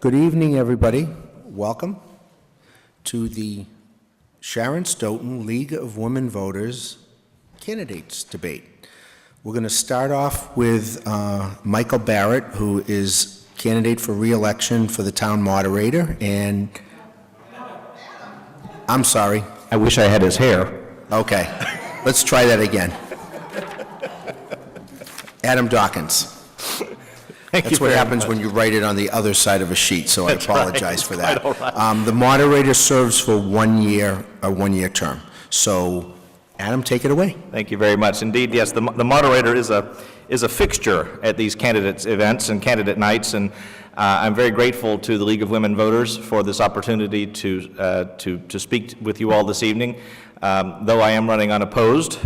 Good evening, everybody. Welcome to the Sharon Stoughton League of Women Voters Candidates Debate. We're going to start off with Michael Barrett, who is candidate for re-election for the town moderator, and I'm sorry. I wish I had his hair. Okay, let's try that again. Adam Dawkins. That's what happens when you write it on the other side of a sheet, so I apologize for that. The moderator serves for 1 year, a one-year term. So, Adam, take it away. Thank you very much. Indeed, yes, the moderator is a fixture at these candidates events and candidate nights, and I'm very grateful to the League of Women Voters for this opportunity to speak with you all this evening. Though I am running unopposed,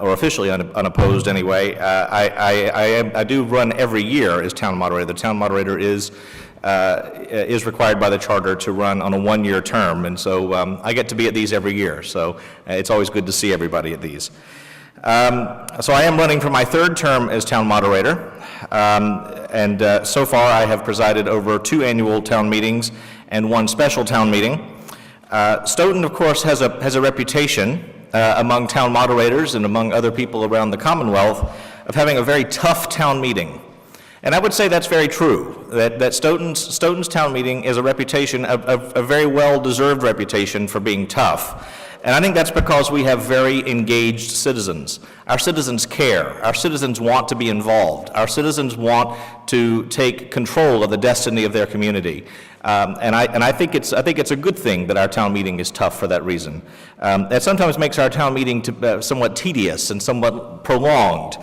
or officially unopposed anyway, I do run every year as town moderator. The town moderator is required by the charter to run on a one-year term, and so I get to be at these every year. So it's always good to see everybody at these. So I am running for my third term as town moderator, and so far I have presided over 2 annual town meetings and 1 special town meeting. Stoughton, of course, has a reputation among town moderators and among other people around the Commonwealth of having a very tough town meeting. And I would say that's very true, that Stoughton's town meeting is a reputation, a very well-deserved reputation for being tough. And I think that's because we have very engaged citizens. Our citizens care. Our citizens want to be involved. Our citizens want to take control of the destiny of their community. And I think it's a good thing that our town meeting is tough for that reason. That sometimes makes our town meeting somewhat tedious and somewhat prolonged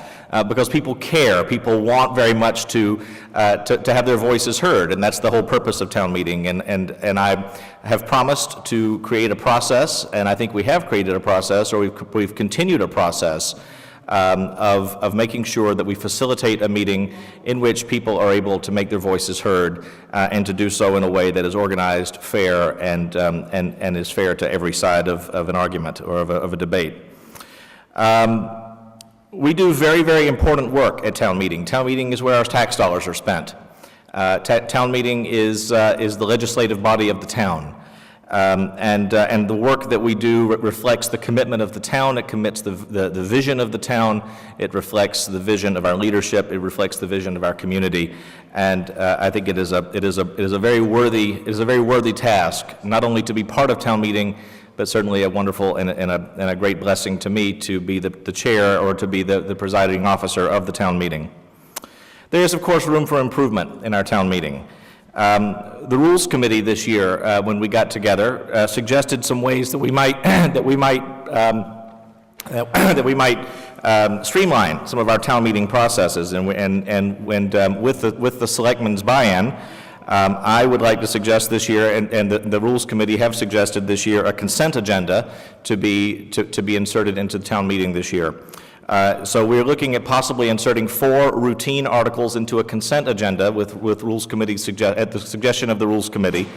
because people care. People want very much to have their voices heard, and that's the whole purpose of town meeting. And I have promised to create a process, and I think we have created a process, or we've continued a process of making sure that we facilitate a meeting in which people are able to make their voices heard and to do so in a way that is organized, fair, and is fair to every side of an argument or of a debate. We do very, very important work at town meeting. Town meeting is where our tax dollars are spent. Town meeting is the legislative body of the town. And the work that we do reflects the commitment of the town. It commits the vision of the town. It reflects the vision of our leadership. It reflects the vision of our community. And I think it is a very worthy task, not only to be part of town meeting, but certainly a wonderful and a great blessing to me to be the chair or to be the presiding officer of the town meeting. There is, of course, room for improvement in our town meeting. The Rules Committee this year, when we got together, suggested some ways that we might streamline some of our town meeting processes, and with the selectmen's buy-in, I would like to suggest this year, and the Rules Committee have suggested this year, a consent agenda to be inserted into the town meeting this year. So we're looking at possibly inserting 4 routine articles into a consent agenda with Rules Committee at the suggestion of the Rules Committee.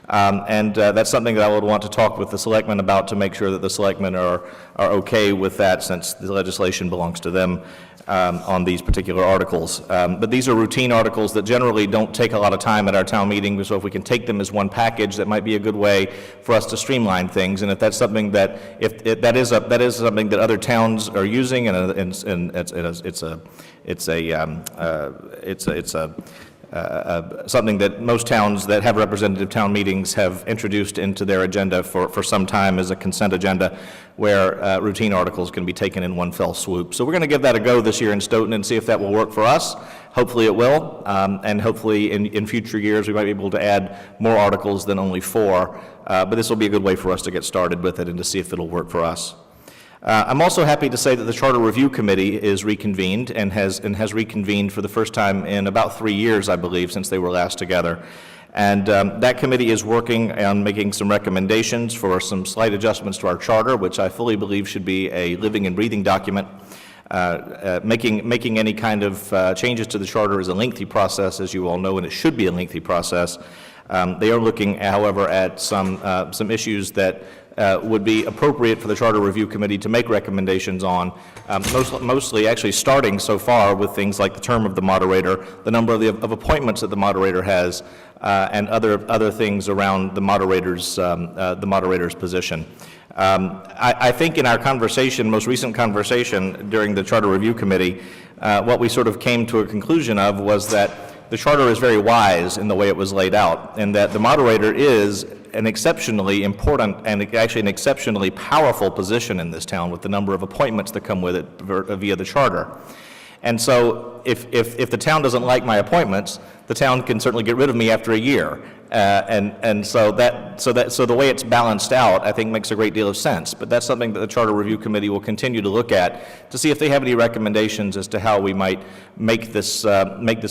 And that's something that I would want to talk with the selectmen about to make sure that the selectmen are okay with that, since the legislation belongs to them on these particular articles. But these are routine articles that generally don't take a lot of time at our town meeting, so if we can take them as one package, that might be a good way for us to streamline things. And if that's something that, that is something that other towns are using, and something that most towns that have representative town meetings have introduced into their agenda for some time as a consent agenda, where routine articles can be taken in one fell swoop. So we're going to give that a go this year in Stoughton and see if that will work for us. Hopefully it will, and hopefully in future years we might be able to add more articles than only 4, but this will be a good way for us to get started with it and to see if it'll work for us. I'm also happy to say that the Charter Review Committee is reconvened and has reconvened for the first time in about 3 years, I believe, since they were last together. And that committee is working on making some recommendations for some slight adjustments to our charter, which I fully believe should be a living and breathing document. Making any kind of changes to the charter is a lengthy process, as you all know, and it should be a lengthy process. They are looking, however, at some issues that would be appropriate for the Charter Review Committee to make recommendations on, mostly actually starting so far with things like the term of the moderator, the number of appointments that the moderator has, and other things around the moderator's position. I think in our conversation, most recent conversation during the Charter Review Committee, what we sort of came to a conclusion of was that the charter is very wise in the way it was laid out, and that the moderator is an exceptionally important and actually an exceptionally powerful position in this town with the number of appointments that come with it via the charter. And so if the town doesn't like my appointments, the town can certainly get rid of me after a year. So the way it's balanced out, I think, makes a great deal of sense. But that's something that the Charter Review Committee will continue to look at to see if they have any recommendations as to how we might make this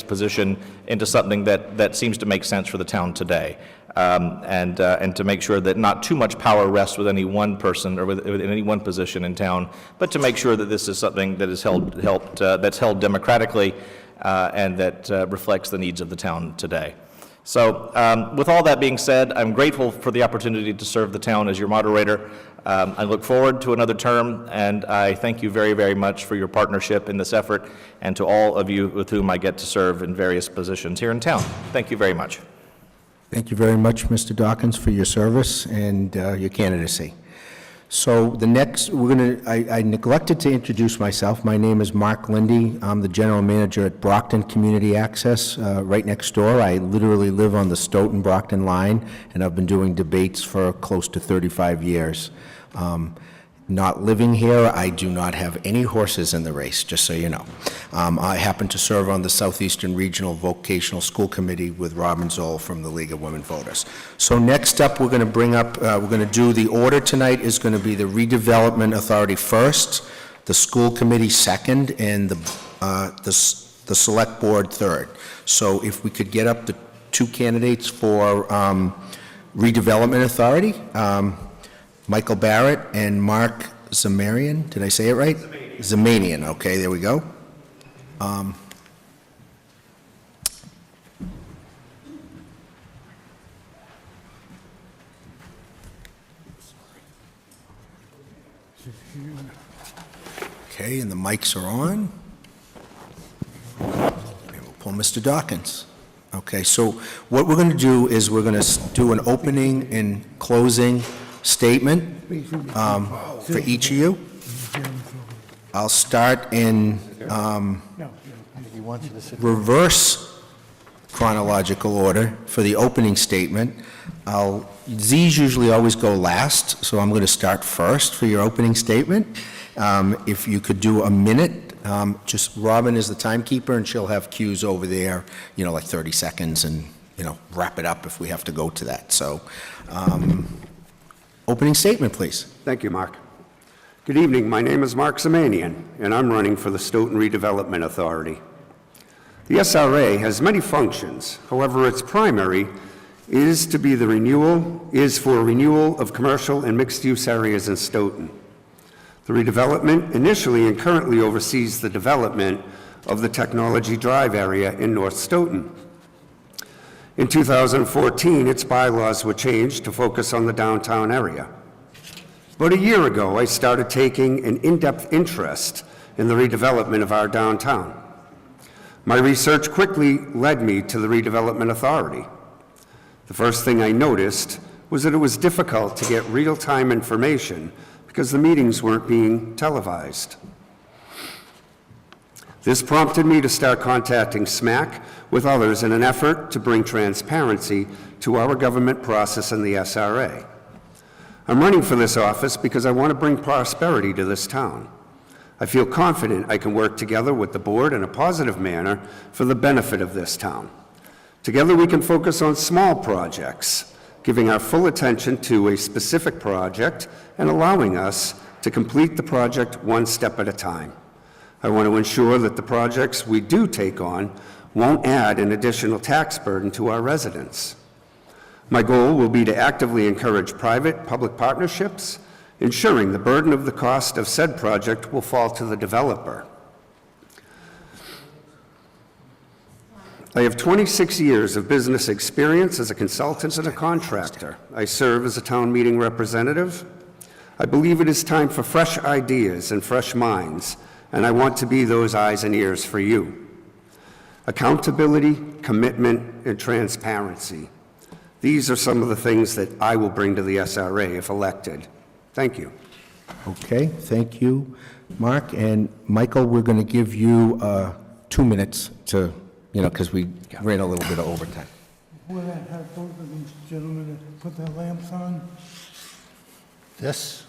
position into something that seems to make sense for the town today. And to make sure that not too much power rests with any one person or within any one position in town, but to make sure that this is something that is that's held democratically and that reflects the needs of the town today. So with all that being said, I'm grateful for the opportunity to serve the town as your moderator. I look forward to another term, and I thank you very, very much for your partnership in this effort, and to all of you with whom I get to serve in various positions here in town. Thank you very much. Thank you very much, Mr. Dawkins, for your service and your candidacy. So the next, I neglected to introduce myself. My name is Mark Lindy. I'm the general manager at Brockton Community Access, right next door. I literally live on the Stoughton-Brockton line, and I've been doing debates for close to 35 years. Not living here, I do not have any horses in the race, just so you know. I happen to serve on the Southeastern Regional Vocational School Committee with Robin Zoll from the League of Women Voters. So next up, we're going to bring up, we're going to do the order tonight is going to be the Redevelopment Authority first, the School Committee second, and the Select Board third. So if we could get up the two candidates for Redevelopment Authority, Michael Barrett and Mark Zamarian. Did I say it right? Zamanian. Okay, there we go. Okay, and the mics are on. And we'll pull Mr. Dawkins. Okay, so what we're going to do is we're going to do an opening and closing statement for each of you. I'll start in reverse chronological order for the opening statement. These usually always go last, so I'm going to start first for your opening statement. If you could do a minute, just Robin is the timekeeper, and she'll have cues over there, like 30 seconds, and, wrap it up if we have to go to that. So, opening statement, please. Thank you, Mark. Good evening. My name is Mark Zamanian, and I'm running for the Stoughton Redevelopment Authority. The SRA has many functions. However, its primary is for renewal of commercial and mixed-use areas in Stoughton. The redevelopment initially and currently oversees the development of the Technology Drive area in North Stoughton. In 2014, its bylaws were changed to focus on the downtown area. About a year ago, I started taking an in-depth interest in the redevelopment of our downtown. My research quickly led me to the Redevelopment Authority. The first thing I noticed was that it was difficult to get real-time information because the meetings weren't being televised. This prompted me to start contacting SMAC with others in an effort to bring transparency to our government process in the SRA. I'm running for this office because I want to bring prosperity to this town. I feel confident I can work together with the board in a positive manner for the benefit of this town. Together we can focus on small projects, giving our full attention to a specific project and allowing us to complete the project one step at a time. I want to ensure that the projects we do take on won't add an additional tax burden to our residents. My goal will be to actively encourage private-public partnerships, ensuring the burden of the cost of said project will fall to the developer. I have 26 years of business experience as a consultant and a contractor. I serve as a town meeting representative, I believe it is time for fresh ideas and fresh minds, and I want to be those eyes and ears for you. Accountability, commitment, and transparency. These are some of the things that I will bring to the SRA if elected. Thank you. Okay, thank you, Mark. And Michael, we're going to give you 2 minutes to, because we ran a little bit of overtime. Will I have both of these gentlemen put their lamps on? This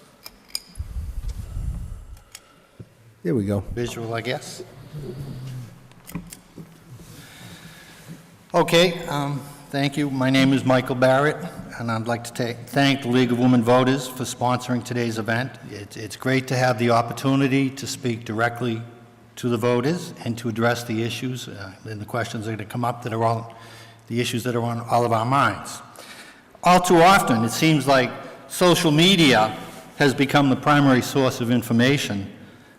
There we go. visual, I guess. Okay, thank you. My name is Michael Barrett, and I'd like to thank the League of Women Voters for sponsoring today's event. It's great to have the opportunity to speak directly to the voters and to address the issues and the questions that are going to come up that are all the issues that are on all of our minds. All too often, it seems like social media has become the primary source of information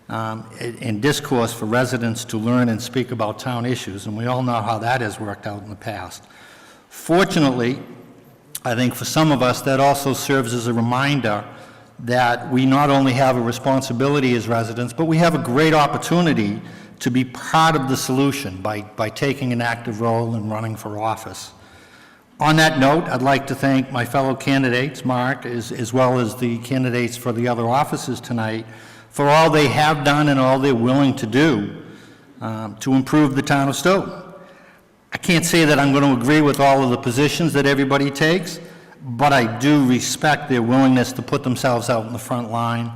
and discourse for residents to learn and speak about town issues, and we all know how that has worked out in the past. Fortunately, I think for some of us, that also serves as a reminder that we not only have a responsibility as residents, but we have a great opportunity to be part of the solution by taking an active role in running for office. On that note, I'd like to thank my fellow candidates, Mark, as well as the candidates for the other offices tonight, for all they have done and all they're willing to do to improve the town of Stoughton. I can't say that I'm going to agree with all of the positions that everybody takes, but I do respect their willingness to put themselves out in the front line,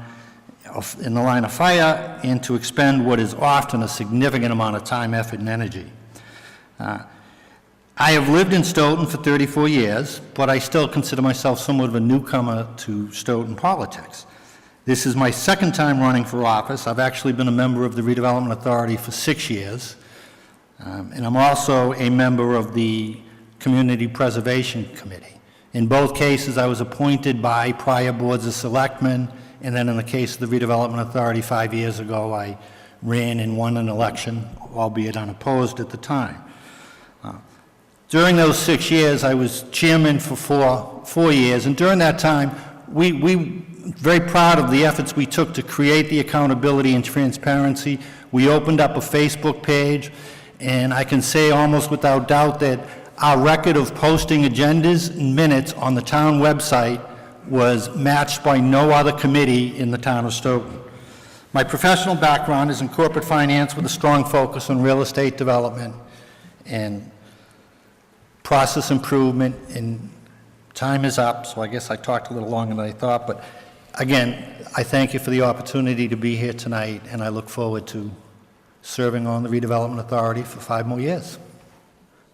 in the line of fire, and to expend what is often a significant amount of time, effort, and energy. I have lived in Stoughton for 34 years, but I still consider myself somewhat of a newcomer to Stoughton politics. This is my second time running for office. I've actually been a member of the Redevelopment Authority for 6 years, and I'm also a member of the Community Preservation Committee. In both cases, I was appointed by prior boards of selectmen, and then in the case of the Redevelopment Authority 5 years ago, I ran and won an election, albeit unopposed at the time. During those 6 years, I was chairman for four years, and during that time, we very proud of the efforts we took to create the accountability and transparency. We opened up a Facebook page, and I can say almost without doubt that our record of posting agendas and minutes on the town website was matched by no other committee in the town of Stoughton. My professional background is in corporate finance with a strong focus on real estate development and process improvement, and time is up, so I guess I talked a little longer than I thought, but again, I thank you for the opportunity to be here tonight, and I look forward to serving on the Redevelopment Authority for 5 more years.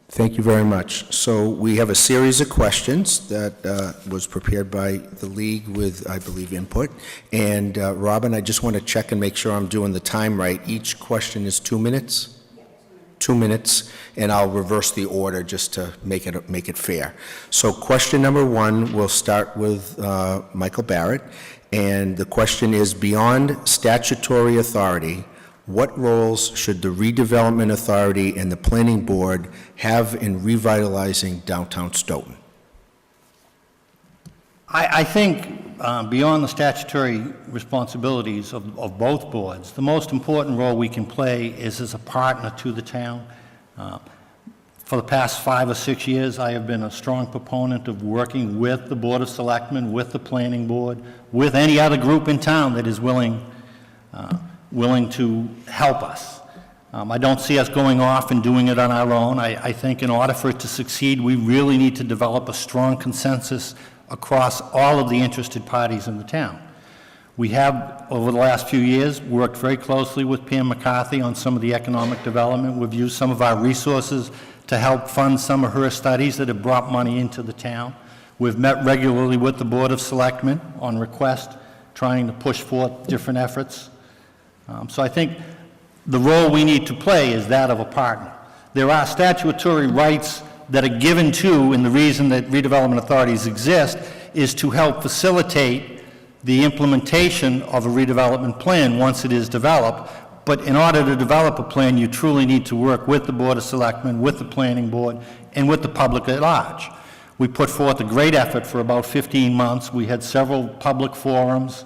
Thank you very much. So we have a series of questions that was prepared by the League with, I believe, input. And Robin, I just want to check and make sure I'm doing the time right. Each question is 2 minutes? 2 minutes, and I'll reverse the order just to make it fair. So question number 1, we'll start with Michael Barrett, and the question is, beyond statutory authority, what roles should the Redevelopment Authority and the Planning Board have in revitalizing downtown Stoughton? I think beyond the statutory responsibilities of both boards, the most important role we can play is as a partner to the town. For the past 5 or 6 years, I have been a strong proponent of working with the Board of Selectmen, with the Planning Board, with any other group in town that is willing to help us. I don't see us going off and doing it on our own. I think in order for it to succeed, we really need to develop a strong consensus across all of the interested parties in the town. We have, over the last few years, worked very closely with Pam McCarthy on some of the economic development. We've used some of our resources to help fund some of her studies that have brought money into the town. We've met regularly with the Board of Selectmen on request, trying to push forth different efforts. So I think the role we need to play is that of a partner. There are statutory rights that are given to, and the reason that redevelopment authorities exist is to help facilitate the implementation of a redevelopment plan once it is developed. But in order to develop a plan, you truly need to work with the Board of Selectmen, with the Planning Board, and with the public at large. We put forth a great effort for about 15 months. We had several public forums.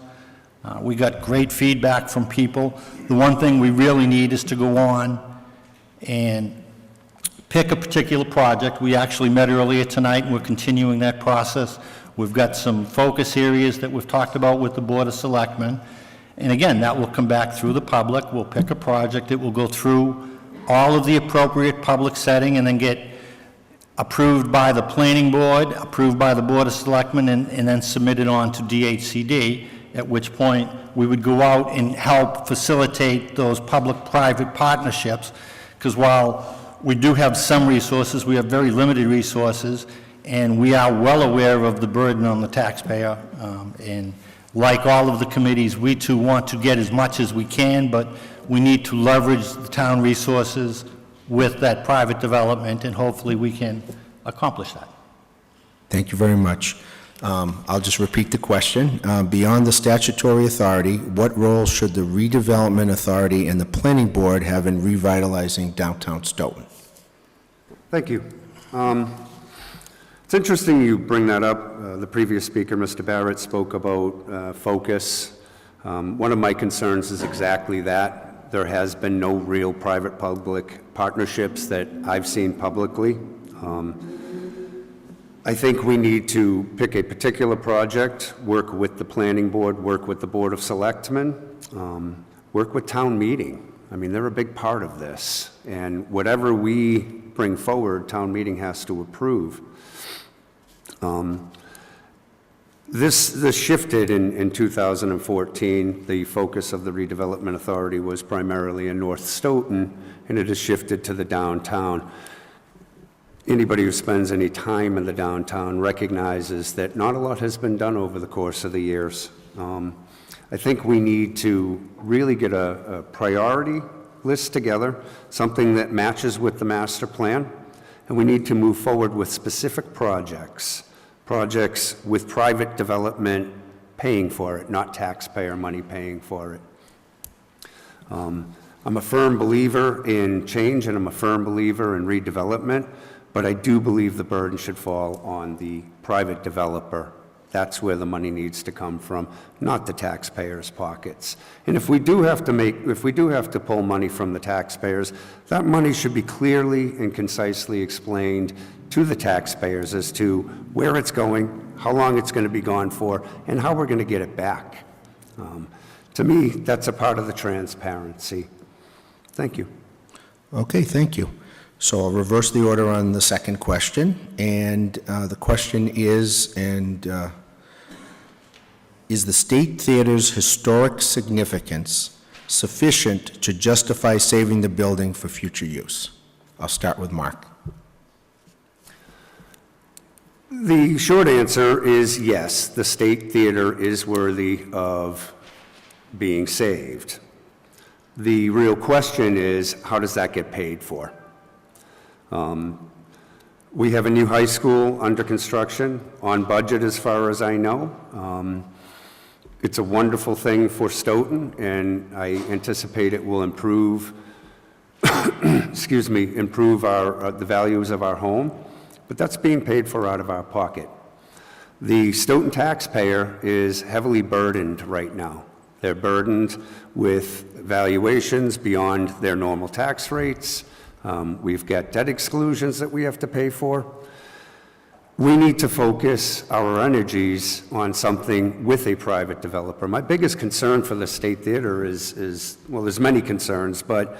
We got great feedback from people. The one thing we really need is to go on and pick a particular project. We actually met earlier tonight, and we're continuing that process. We've got some focus areas that we've talked about with the Board of Selectmen. And again, that will come back through the public. We'll pick a project. It will go through all of the appropriate public setting and then get approved by the Planning Board, approved by the Board of Selectmen, and then submitted on to DHCD, at which point we would go out and help facilitate those public-private partnerships, because while we do have some resources, we have very limited resources, and we are well aware of the burden on the taxpayer. And like all of the committees, we too want to get as much as we can, but we need to leverage the town resources with that private development, and hopefully we can accomplish that. Thank you very much. I'll just repeat the question. Beyond the statutory authority, what role should the redevelopment authority and the planning board have in revitalizing downtown Stoughton? Thank you. It's interesting you bring that up. The previous speaker, Mr. Barrett, spoke about focus. One of my concerns is exactly that. There has been no real private-public partnerships that I've seen publicly. I think we need to pick a particular project, work with the planning board, work with the Board of Selectmen, work with town meeting. I mean, they're a big part of this. And whatever we bring forward, town meeting has to approve. This shifted in 2014. The focus of the redevelopment authority was primarily in North Stoughton, and it has shifted to the downtown. Anybody who spends any time in the downtown recognizes that not a lot has been done over the course of the years. I think we need to really get a priority list together, something that matches with the master plan, and we need to move forward with specific projects with private development paying for it, not taxpayer money paying for it. I'm a firm believer in change, and I'm a firm believer in redevelopment, but I do believe the burden should fall on the private developer. That's where the money needs to come from, not the taxpayers' pockets. And if we do have to pull money from the taxpayers, that money should be clearly and concisely explained to the taxpayers as to where it's going, how long it's going to be gone for, and how we're going to get it back. To me, that's a part of the transparency. Thank you. Okay, thank you. So I'll reverse the order on the second question, and the question is, is the State Theater's historic significance sufficient to justify saving the building for future use? I'll start with Mark. The short answer is yes, the State Theater is worthy of being saved. The real question is, how does that get paid for? We have a new high school under construction, on budget as far as I know. It's a wonderful thing for Stoughton, and I anticipate it will improve, improve the values of our home, but that's being paid for out of our pocket. The Stoughton taxpayer is heavily burdened right now. They're burdened with valuations beyond their normal tax rates. We've got debt exclusions that we have to pay for. We need to focus our energies on something with a private developer. My biggest concern for the State Theater is well, there's many concerns, but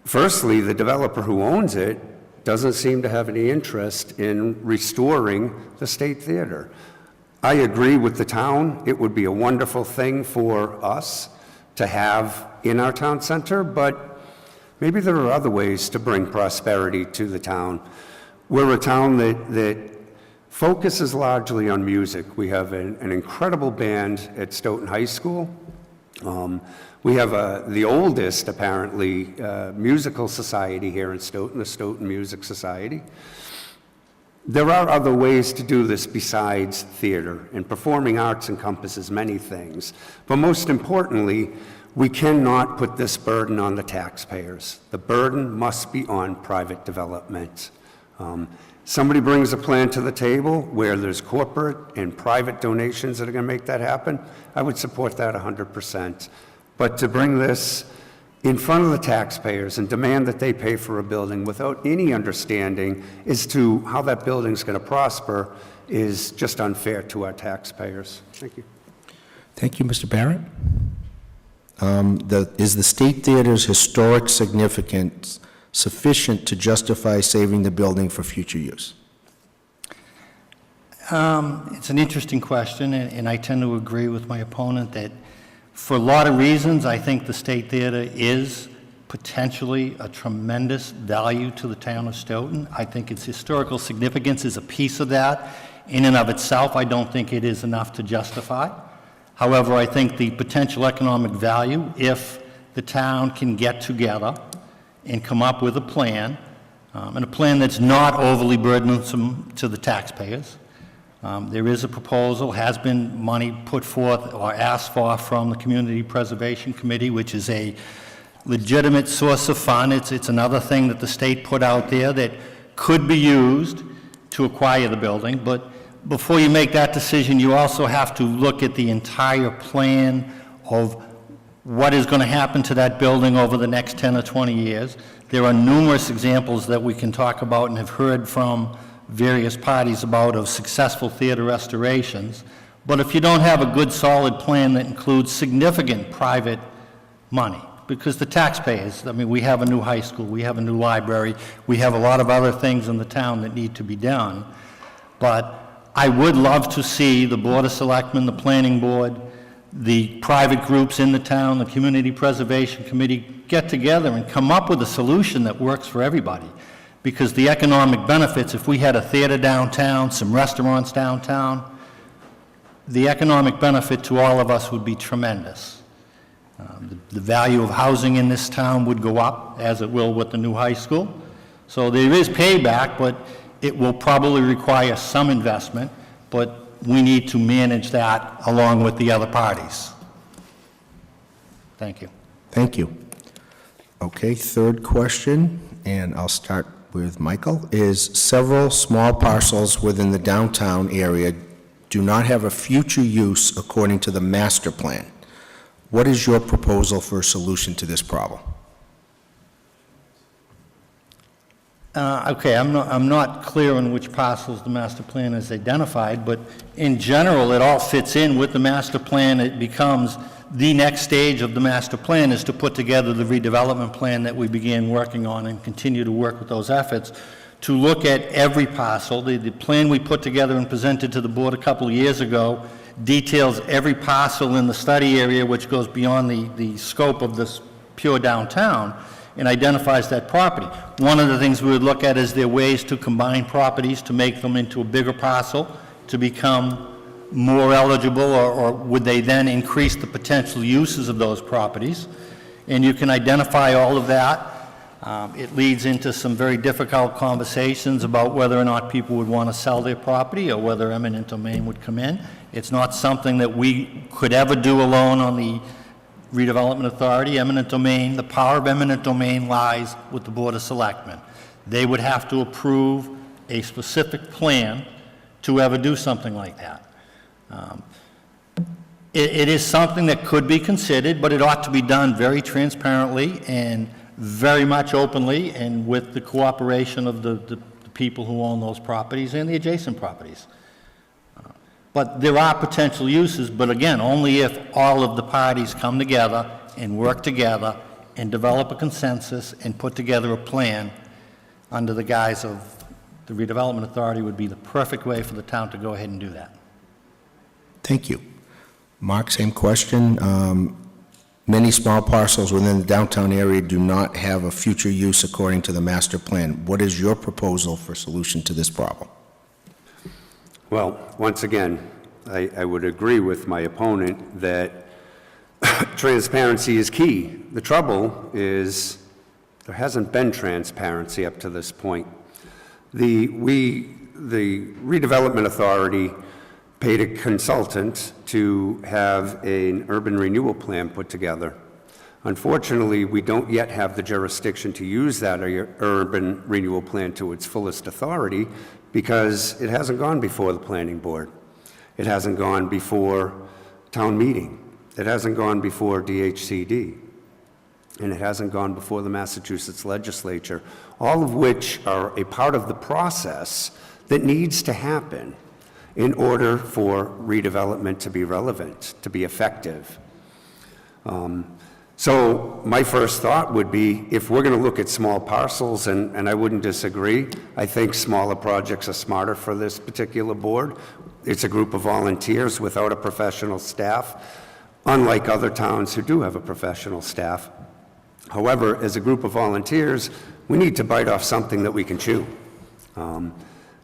firstly, the developer who owns it doesn't seem to have any interest in restoring the State Theater. I agree with the town. It would be a wonderful thing for us to have in our town center, but maybe there are other ways to bring prosperity to the town. We're a town that focuses largely on music. We have an incredible band at Stoughton High School. We have the oldest, apparently, musical society here in Stoughton, the Stoughton Music Society. There are other ways to do this besides theater, and performing arts encompasses many things. But most importantly, we cannot put this burden on the taxpayers. The burden must be on private development. Somebody brings a plan to the table where there's corporate and private donations that are going to make that happen, I would support that 100%. But to bring this in front of the taxpayers and demand that they pay for a building without any understanding as to how that building's going to prosper is just unfair to our taxpayers. Thank you. Thank you, Mr. Barrett. Is the State Theater's historic significance sufficient to justify saving the building for future use? It's an interesting question, and I tend to agree with my opponent that for a lot of reasons, I think the State Theater is potentially a tremendous value to the town of Stoughton. I think its historical significance is a piece of that. In and of itself, I don't think it is enough to justify. However, I think the potential economic value, if the town can get together and come up with a plan, and a plan that's not overly burdensome to the taxpayers. There is a proposal, has been money put forth or asked for from the Community Preservation Committee, which is a legitimate source of fund. It's another thing that the state put out there that could be used to acquire the building. But before you make that decision, you also have to look at the entire plan of what is going to happen to that building over the next 10 or 20 years. There are numerous examples that we can talk about and have heard from various parties about of successful theater restorations. But if you don't have a good, solid plan that includes significant private money, because the taxpayers, I mean, we have a new high school, we have a new library, we have a lot of other things in the town that need to be done. But I would love to see the Board of Selectmen, the Planning Board, the private groups in the town, the Community Preservation Committee, get together and come up with a solution that works for everybody. Because the economic benefits, if we had a theater downtown, some restaurants downtown, the economic benefit to all of us would be tremendous. The value of housing in this town would go up, as it will with the new high school. So there is payback, but it will probably require some investment, but we need to manage that along with the other parties. Thank you. Thank you. Okay, third question, and I'll start with Michael, is several small parcels within the downtown area do not have a future use according to the master plan. What is your proposal for a solution to this problem? Okay, I'm not clear on which parcels the master plan has identified, but in general, it all fits in with the master plan. It becomes the next stage of the master plan is to put together the redevelopment plan that we began working on and continue to work with those efforts to look at every parcel. The plan we put together and presented to the board a couple of years ago details every parcel in the study area, which goes beyond the scope of this pure downtown, and identifies that property. One of the things we would look at is there ways to combine properties to make them into a bigger parcel to become more eligible, or would they then increase the potential uses of those properties? And you can identify all of that. It leads into some very difficult conversations about whether or not people would want to sell their property or whether eminent domain would come in. It's not something that we could ever do alone on the Redevelopment Authority. Eminent domain, the power of eminent domain lies with the Board of Selectmen. They would have to approve a specific plan to ever do something like that. It is something that could be considered, but it ought to be done very transparently and very much openly and with the cooperation of the people who own those properties and the adjacent properties. But there are potential uses, but again, only if all of the parties come together and work together and develop a consensus and put together a plan under the guise of the Redevelopment Authority would be the perfect way for the town to go ahead and do that. Thank you. Mark, same question. Many small parcels within the downtown area do not have a future use according to the master plan. What is your proposal for solution to this problem? Well, once again, I would agree with my opponent that transparency is key. The trouble is there hasn't been transparency up to this point. The Redevelopment Authority paid a consultant to have an urban renewal plan put together. Unfortunately, we don't yet have the jurisdiction to use that urban renewal plan to its fullest authority because it hasn't gone before the planning board. It hasn't gone before town meeting. It hasn't gone before DHCD. And it hasn't gone before the Massachusetts legislature, all of which are a part of the process that needs to happen in order for redevelopment to be relevant, to be effective. So my first thought would be, if we're going to look at small parcels, and I wouldn't disagree, I think smaller projects are smarter for this particular board. It's a group of volunteers without a professional staff, unlike other towns who do have a professional staff. However, as a group of volunteers, we need to bite off something that we can chew.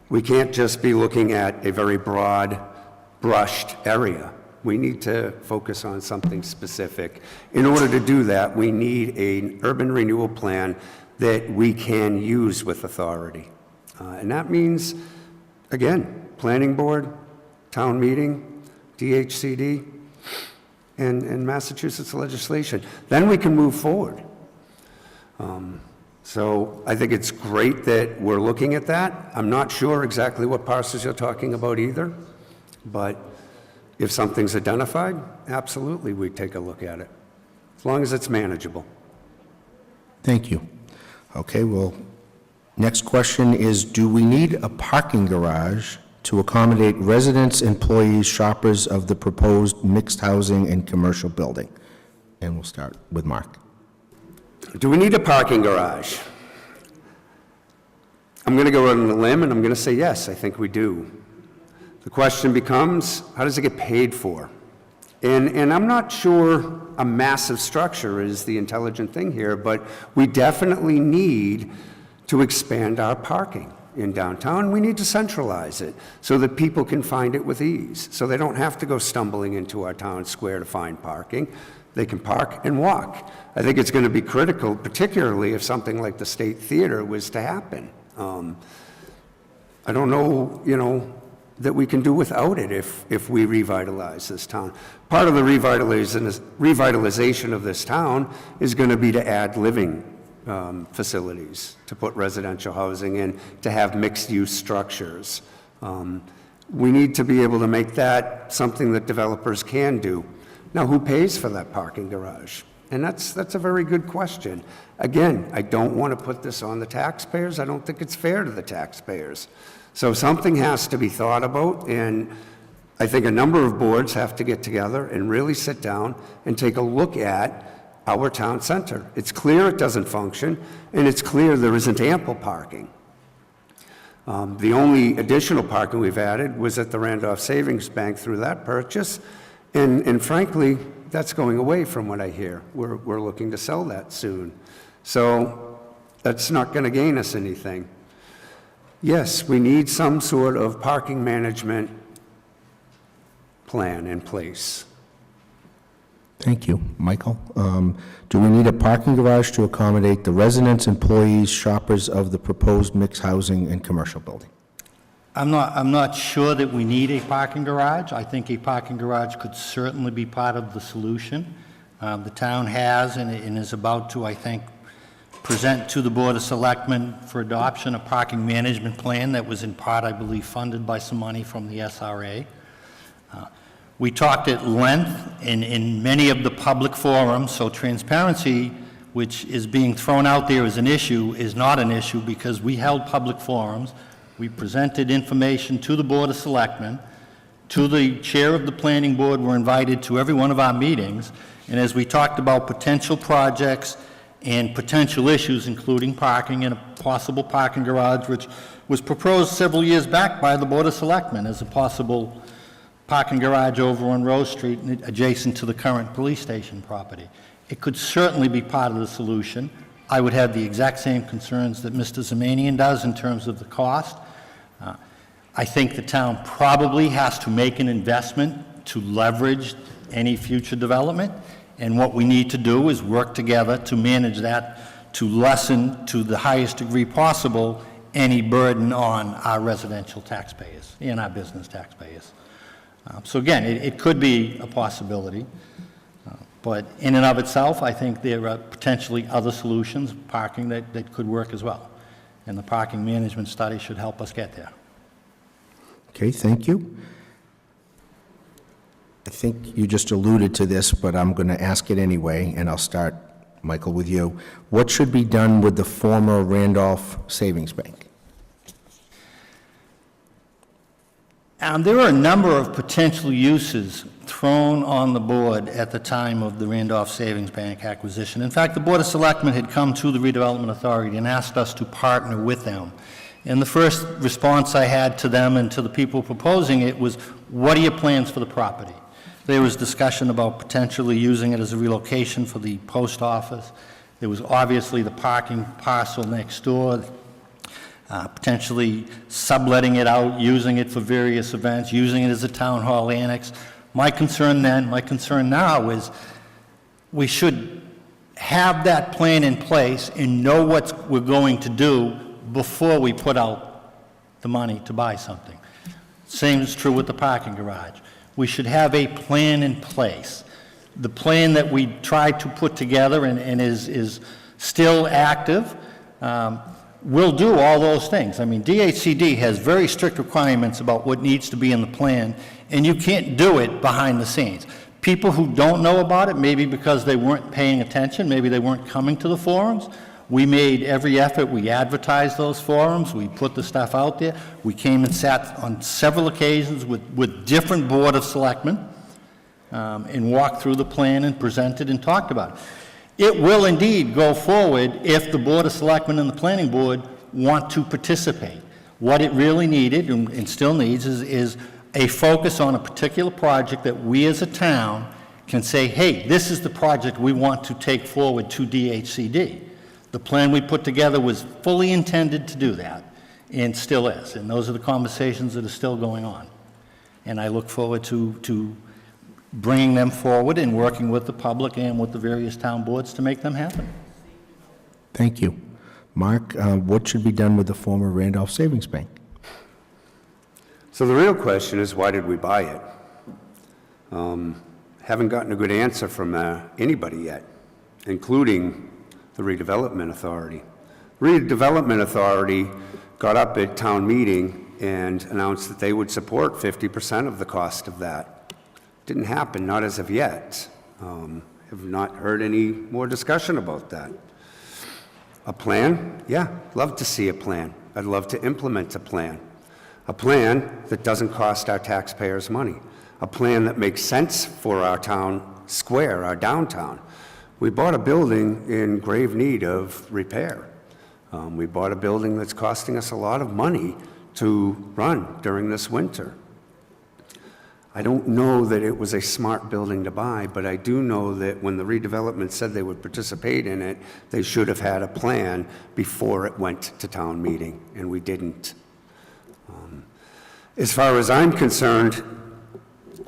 We can't just be looking at a very broad, brushed area. We need to focus on something specific. In order to do that, we need an urban renewal plan that we can use with authority. And that means, again, planning board, town meeting, DHCD, and Massachusetts legislation. Then we can move forward. So I think it's great that we're looking at that. I'm not sure exactly what parcels you're talking about either, but if something's identified, absolutely, we'd take a look at it, as long as it's manageable. Thank you. Okay, well, next question is, do we need a parking garage to accommodate residents, employees, shoppers of the proposed mixed housing and commercial building? And we'll start with Mark. Do we need a parking garage? I'm going to go out on a limb, and I'm going to say yes, I think we do. The question becomes, how does it get paid for? And I'm not sure a massive structure is the intelligent thing here, but we definitely need to expand our parking in downtown. We need to centralize it so that people can find it with ease, so they don't have to go stumbling into our town square to find parking. They can park and walk. I think it's going to be critical, particularly if something like the State Theater was to happen. I don't know, that we can do without it if we revitalize this town. Part of the revitalization of this town is going to be to add living facilities, to put residential housing in, to have mixed-use structures. We need to be able to make that something that developers can do. Now, who pays for that parking garage? And that's a very good question. Again, I don't want to put this on the taxpayers. I don't think it's fair to the taxpayers. So something has to be thought about, and I think a number of boards have to get together and really sit down and take a look at our town center. It's clear it doesn't function, and it's clear there isn't ample parking. The only additional parking we've added was at the Randolph Savings Bank through that purchase, and frankly, that's going away from what I hear. We're looking to sell that soon. So that's not going to gain us anything. Yes, we need some sort of parking management plan in place. Thank you. Michael? Do we need a parking garage to accommodate the residents, employees, shoppers of the proposed mixed housing and commercial building? I'm not sure that we need a parking garage. I think a parking garage could certainly be part of the solution. The town has and is about to, I think, present to the Board of Selectmen for adoption a parking management plan that was in part, I believe, funded by some money from the SRA. We talked at length in many of the public forums, so transparency, which is being thrown out there as an issue, is not an issue because we held public forums. We presented information to the Board of Selectmen, to the chair of the planning board, were invited to every one of our meetings, and as we talked about potential projects and potential issues, including parking and a possible parking garage, which was proposed several years back by the Board of Selectmen as a possible parking garage over on Rose Street adjacent to the current police station property. It could certainly be part of the solution. I would have the exact same concerns that Mr. Zemanian does in terms of the cost. I think the town probably has to make an investment to leverage any future development, and what we need to do is work together to manage that, to lessen to the highest degree possible any burden on our residential taxpayers and our business taxpayers. So again, it could be a possibility. But in and of itself, I think there are potentially other solutions, parking that could work as well. And the parking management study should help us get there. Okay, thank you. I think you just alluded to this, but I'm going to ask it anyway, and I'll start, Michael, with you. What should be done with the former Randolph Savings Bank? There are a number of potential uses thrown on the board at the time of the Randolph Savings Bank acquisition. In fact, the Board of Selectmen had come to the Redevelopment Authority and asked us to partner with them. And the first response I had to them and to the people proposing it was, what are your plans for the property? There was discussion about potentially using it as a relocation for the post office. There was obviously the parking parcel next door, potentially subletting it out, using it for various events, using it as a town hall annex. My concern then, my concern now is we should have that plan in place and know what we're going to do before we put out the money to buy something. Same is true with the parking garage. We should have a plan in place. The plan that we tried to put together and is still active will do all those things. I mean, DHCD has very strict requirements about what needs to be in the plan, and you can't do it behind the scenes. People who don't know about it, maybe because they weren't paying attention, maybe they weren't coming to the forums, we made every effort. We advertised those forums. We put the stuff out there. We came and sat on several occasions with different Board of Selectmen and walked through the plan and presented and talked about it. It will indeed go forward if the Board of Selectmen and the Planning Board want to participate. What it really needed and still needs is a focus on a particular project that we as a town can say, hey, this is the project we want to take forward to DHCD. The plan we put together was fully intended to do that, and still is. And those are the conversations that are still going on. And I look forward to bringing them forward and working with the public and with the various town boards to make them happen. Thank you. Mark, what should be done with the former Randolph Savings Bank? So the real question is, why did we buy it? Haven't gotten a good answer from anybody yet, including the Redevelopment Authority. Redevelopment Authority got up at town meeting and announced that they would support 50% of the cost of that. Didn't happen, not as of yet. Have not heard any more discussion about that. A plan? Yeah, love to see a plan. I'd love to implement a plan. A plan that doesn't cost our taxpayers money. A plan that makes sense for our town square, our downtown. We bought a building in grave need of repair. We bought a building that's costing us a lot of money to run during this winter. I don't know that it was a smart building to buy, but I do know that when the redevelopment said they would participate in it, they should have had a plan before it went to town meeting, and we didn't. As far as I'm concerned,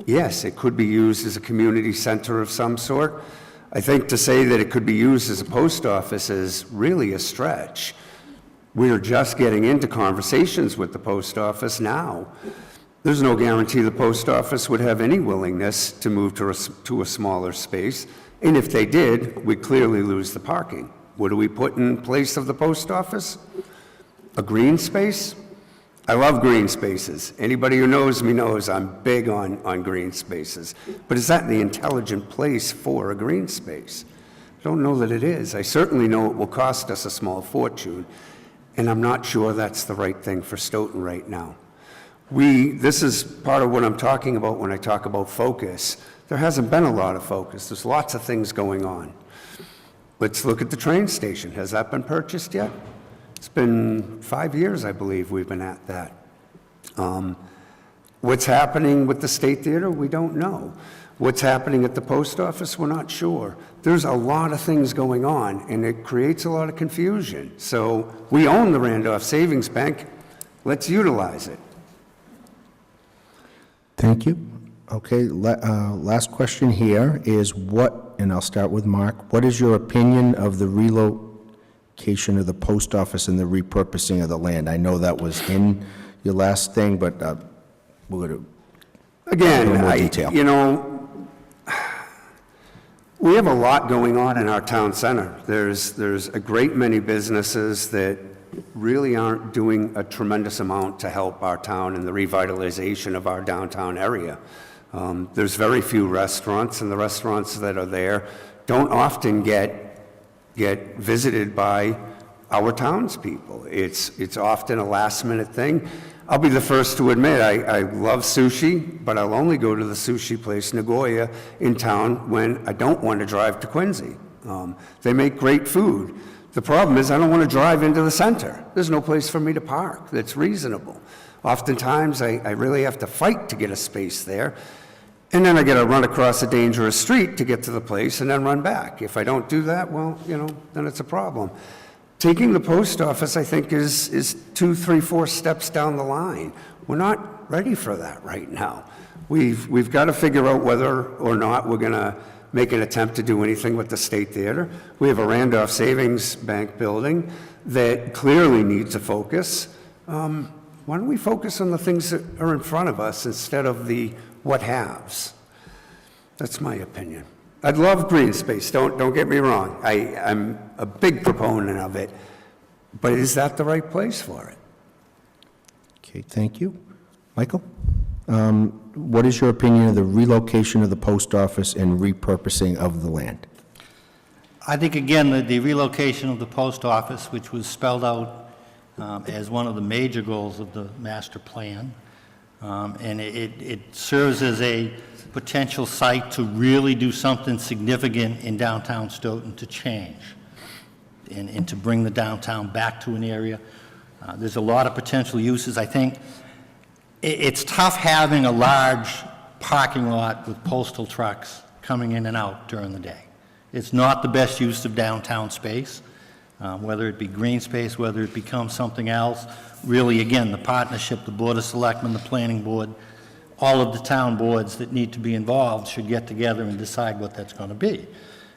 yes, it could be used as a community center of some sort. I think to say that it could be used as a post office is really a stretch. We're just getting into conversations with the post office now. There's no guarantee the post office would have any willingness to move to a smaller space, and if they did, we'd clearly lose the parking. What do we put in place of the post office? A green space? I love green spaces. Anybody who knows me knows I'm big on green spaces. But is that the intelligent place for a green space? I don't know that it is. I certainly know it will cost us a small fortune, and I'm not sure that's the right thing for Stoughton right now. This is part of what I'm talking about when I talk about focus. There hasn't been a lot of focus. There's lots of things going on. Let's look at the train station. Has that been purchased yet? It's been 5 years, I believe, we've been at that. What's happening with the State Theater? We don't know. What's happening at the post office? We're not sure. There's a lot of things going on, and it creates a lot of confusion. So we own the Randolph Savings Bank. Let's utilize it. Thank you. Okay, last question here is what, and I'll start with Mark, what is your opinion of the relocation of the post office and the repurposing of the land? I know that was in your last thing, but we're going to Again, go into more detail. you know, We have a lot going on in our town center. There's a great many businesses that really aren't doing a tremendous amount to help our town and the revitalization of our downtown area. There's very few restaurants, and the restaurants that are there don't often get visited by our townspeople. It's often a last-minute thing. I'll be the first to admit, I love sushi, but I'll only go to the sushi place, Nagoya, in town when I don't want to drive to Quincy. They make great food. The problem is I don't want to drive into the center. There's no place for me to park that's reasonable. Oftentimes, I really have to fight to get a space there, and then I got to run across a dangerous street to get to the place and then run back. If I don't do that, well, then it's a problem. Taking the post office, I think, is 2, 3, 4 steps down the line. We're not ready for that right now. We've got to figure out whether or not we're going to make an attempt to do anything with the State Theater. We have a Randolph Savings Bank building that clearly needs a focus. Why don't we focus on the things that are in front of us instead of the what-haves? That's my opinion. I'd love green space, don't get me wrong. I'm a big proponent of it, but is that the right place for it? Okay, thank you. Michael? What is your opinion of the relocation of the post office and repurposing of the land? I think, again, the relocation of the post office, which was spelled out as one of the major goals of the master plan, and it serves as a potential site to really do something significant in downtown Stoughton to change and to bring the downtown back to an area. There's a lot of potential uses. I think it's tough having a large parking lot with postal trucks coming in and out during the day. It's not the best use of downtown space, whether it be green space, whether it becomes something else. Really, again, the partnership, the Board of Selectmen, the Planning Board, all of the town boards that need to be involved should get together and decide what that's going to be.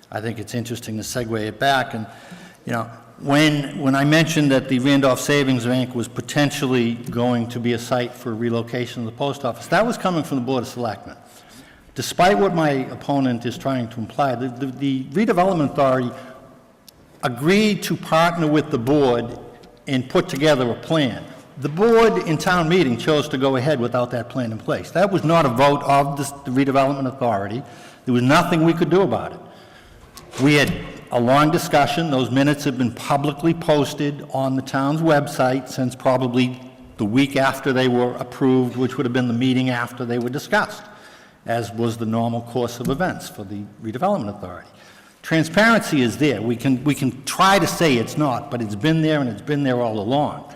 I think it's interesting to segue it back. And, when I mentioned that the Randolph Savings Bank was potentially going to be a site for relocation of the post office, that was coming from the Board of Selectmen. Despite what my opponent is trying to imply, the Redevelopment Authority agreed to partner with the board and put together a plan. The board in town meeting chose to go ahead without that plan in place. That was not a vote of the Redevelopment Authority. There was nothing we could do about it. We had a long discussion. Those minutes have been publicly posted on the town's website since probably the week after they were approved, which would have been the meeting after they were discussed, as was the normal course of events for the Redevelopment Authority. Transparency is there. We can try to say it's not, but it's been there and it's been there all along.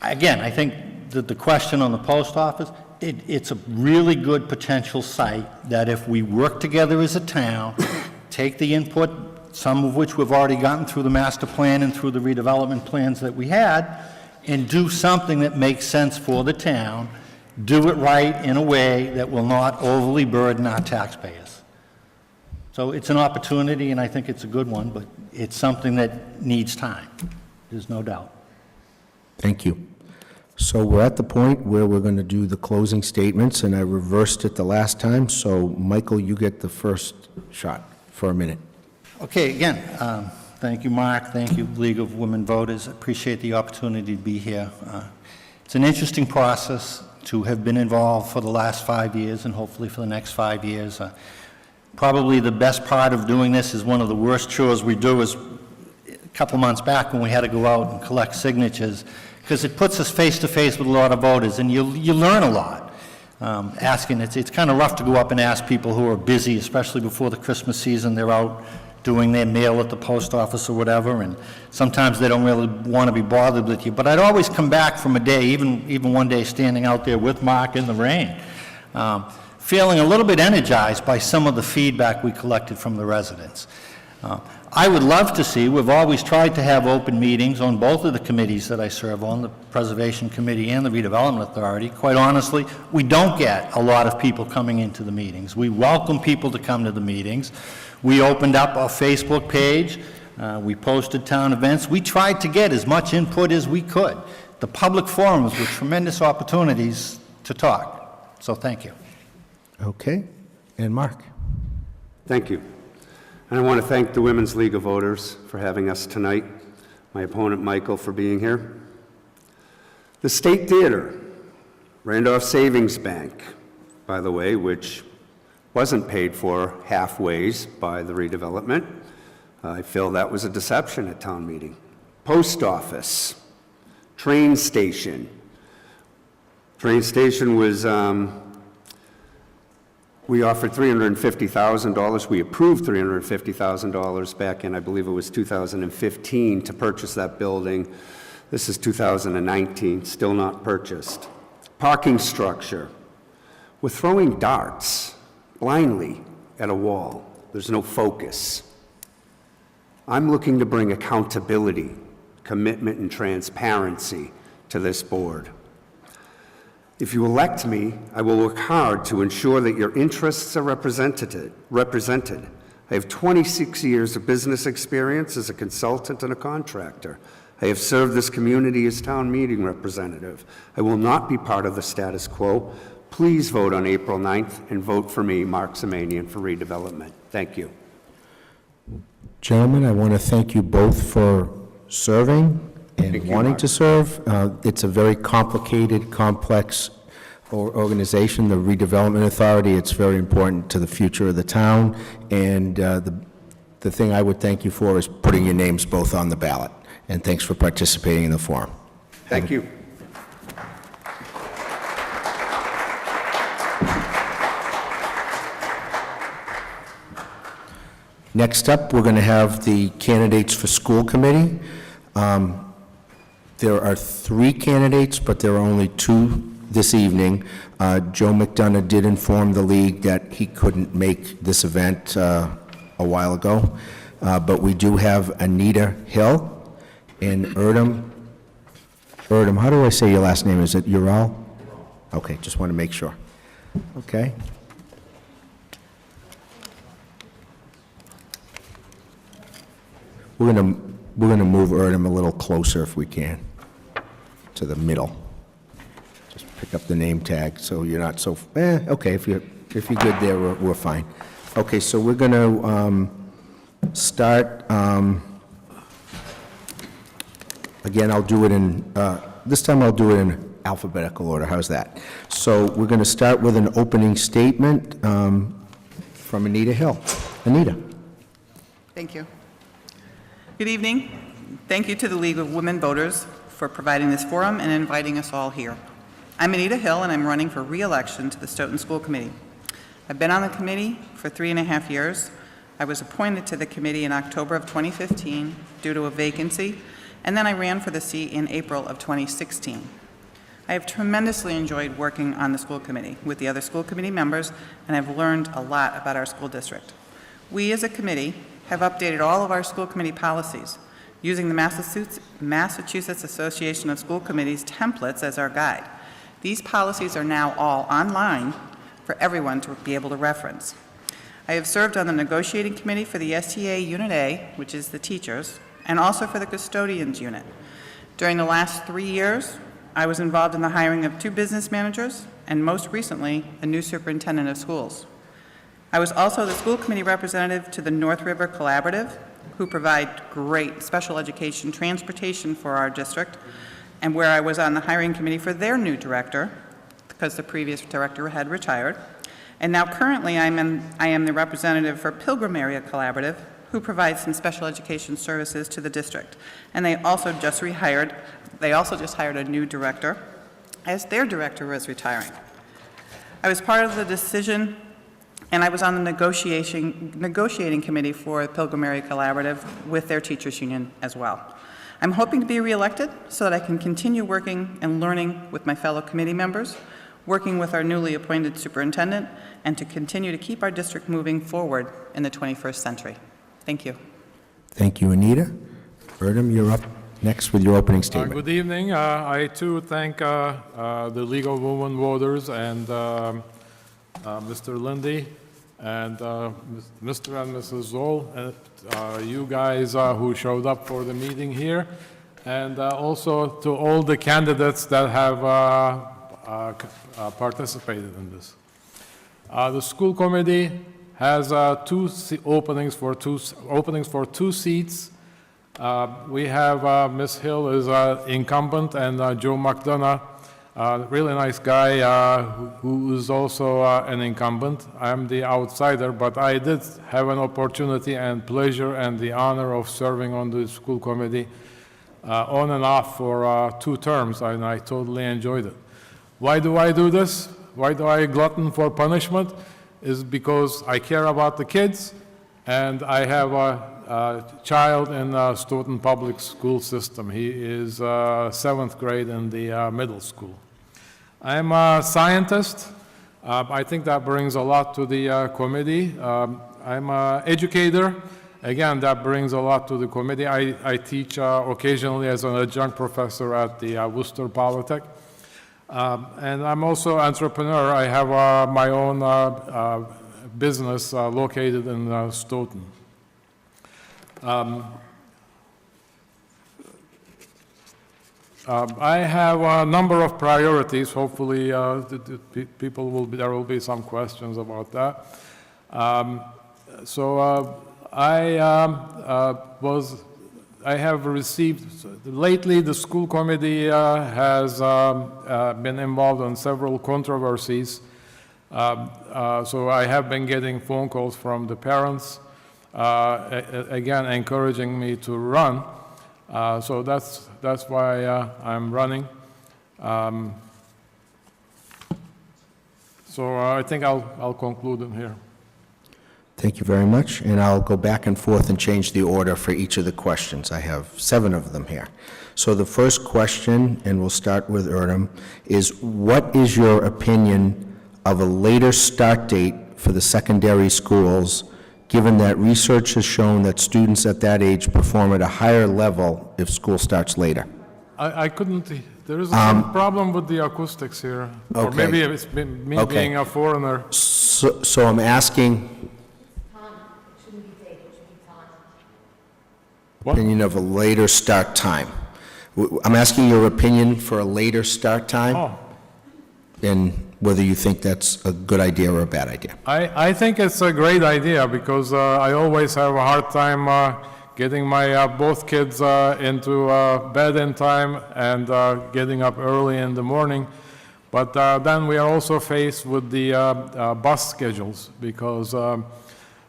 Again, I think that the question on the post office, it's a really good potential site that if we work together as a town, take the input, some of which we've already gotten through the master plan and through the redevelopment plans that we had, and do something that makes sense for the town, do it right in a way that will not overly burden our taxpayers. So it's an opportunity, and I think it's a good one, but it's something that needs time. There's no doubt. Thank you. So we're at the point where we're going to do the closing statements, and I reversed it the last time, so Michael, you get the first shot for a minute. Okay, again, thank you, Mark. Thank you, League of Women Voters. I appreciate the opportunity to be here. It's an interesting process to have been involved for the last 5 years and hopefully for the next 5 years. Probably the best part of doing this is one of the worst chores we do is a couple months back when we had to go out and collect signatures, because it puts us face to face with a lot of voters, and you learn a lot. It's kind of rough to go up and ask people who are busy, especially before the Christmas season. They're out doing their mail at the post office or whatever, and sometimes they don't really want to be bothered with you. But I'd always come back from a day, even one day standing out there with Mark in the rain, feeling a little bit energized by some of the feedback we collected from the residents. I would love to see, we've always tried to have open meetings on both of the committees that I serve on, the Preservation Committee and the Redevelopment Authority. Quite honestly, we don't get a lot of people coming into the meetings. We welcome people to come to the meetings. We opened up our Facebook page. We posted town events. We tried to get as much input as we could. The public forums were tremendous opportunities to talk. So thank you. Okay, and Mark? Thank you. And I want to thank the Women's League of Voters for having us tonight, my opponent Michael for being here. The State Theater, Randolph Savings Bank, by the way, which wasn't paid for halfways by the redevelopment. I feel that was a deception at town meeting. Post office, train station. Train station was, we offered $350,000. We approved $350,000 back in, I believe it was 2015, to purchase that building. This is 2019, still not purchased. Parking structure. We're throwing darts blindly at a wall. There's no focus. I'm looking to bring accountability, commitment, and transparency to this board. If you elect me, I will work hard to ensure that your interests are represented. I have 26 years of business experience as a consultant and a contractor. I have served this community as town meeting representative. I will not be part of the status quo. Please vote on April 9th and vote for me, Mark Semanian, for redevelopment. Thank you. Gentlemen, I want to thank you both for serving and Thank you, wanting Mark. to serve. It's a very complicated, complex organization, the Redevelopment Authority. It's very important to the future of the town, and the thing I would thank you for is putting your names both on the ballot. And thanks for participating in the forum. Thank you. Next up, we're going to have the candidates for school committee. There are 3 candidates, but there are only 2 this evening. Joe McDonough did inform the league that he couldn't make this event a while ago, but we do have Anita Hill and Erdem, how do I say your last name? Is it Ural? Okay, just want to make sure. Okay. We're gonna move Erdem a little closer if we can, to the middle. Just pick up the name tag so you're not so, okay, if you're good there, we're fine. Okay, so we're gonna start, again, I'll do it in, this time I'll do it in alphabetical order, how's that? So we're gonna start with an opening statement from Anita Hill. Anita. Thank you. Good evening. Thank you to the League of Women Voters for providing this forum and inviting us all here. I'm Anita Hill, and I'm running for re-election to the Stoughton School Committee. I've been on the committee for 3.5 years. I was appointed to the committee in October of 2015 due to a vacancy, and then I ran for the seat in April of 2016. I have tremendously enjoyed working on the school committee with the other school committee members, and I've learned a lot about our school district. We as a committee have updated all of our school committee policies using the Massachusetts Association of School Committees templates as our guide. These policies are now all online for everyone to be able to reference. I have served on the negotiating committee for the STA Unit A, which is the teachers, and also for the custodians unit. During the last 3 years, I was involved in the hiring of 2 business managers and most recently, a new superintendent of schools. I was also the school committee representative to the North River Collaborative, who provide great special education transportation for our district, and where I was on the hiring committee for their new director, because the previous director had retired. And now currently I am the representative for Pilgrim Area Collaborative, who provides some special education services to the district. And they also just hired a new director, as their director was retiring. I was part of the decision, and I was on the negotiating committee for Pilgrim Area Collaborative with their teachers union as well. I'm hoping to be reelected so that I can continue working and learning with my fellow committee members, working with our newly appointed superintendent, and to continue to keep our district moving forward in the 21st century. Thank you. Thank you, Anita. Erdem, you're up next with your opening statement. Good evening. I too thank the League of Women Voters and Mr. Lindy and Mr. and Mrs. Zoll, you guys who showed up for the meeting here, and also to all the candidates that have participated in this. The school committee has openings for two seats. We have Ms. Hill is incumbent, and Joe McDonough, really nice guy who is also an incumbent. I'm the outsider, but I did have an opportunity and pleasure and the honor of serving on the school committee on and off for 2 terms, and I totally enjoyed it. Why do I do this? Why do I glutton for punishment? Is because I care about the kids, and I have a child in the Stoughton public school system. He is 7th grade in the middle school. I'm a scientist. I think that brings a lot to the committee. I'm an educator. Again, that brings a lot to the committee. I teach occasionally as an adjunct professor at the Worcester Polytech. And I'm also an entrepreneur. I have my own business located in Stoughton. I have a number of priorities. Hopefully, there will be some questions about that. I have received, lately the school committee has been involved in several controversies. So I have been getting phone calls from the parents, again, encouraging me to run. So that's why I'm running. So I think I'll conclude in here. Thank you very much, and I'll go back and forth and change the order for each of the questions. I have 7 of them here. So the first question, and we'll start with Erdem, is what is your opinion of a later start date for the secondary schools, given that research has shown that students at that age perform at a higher level if school starts later? I couldn't, there is a problem with the acoustics here. Or Okay. maybe it's me Okay. being a foreigner. So I'm asking What? opinion of a later start time. I'm asking your opinion for a later start time, Oh, and whether you think that's a good idea or a bad idea. I think it's a great idea because I always have a hard time getting my both kids into bed in time and getting up early in the morning. But then we are also faced with the bus schedules because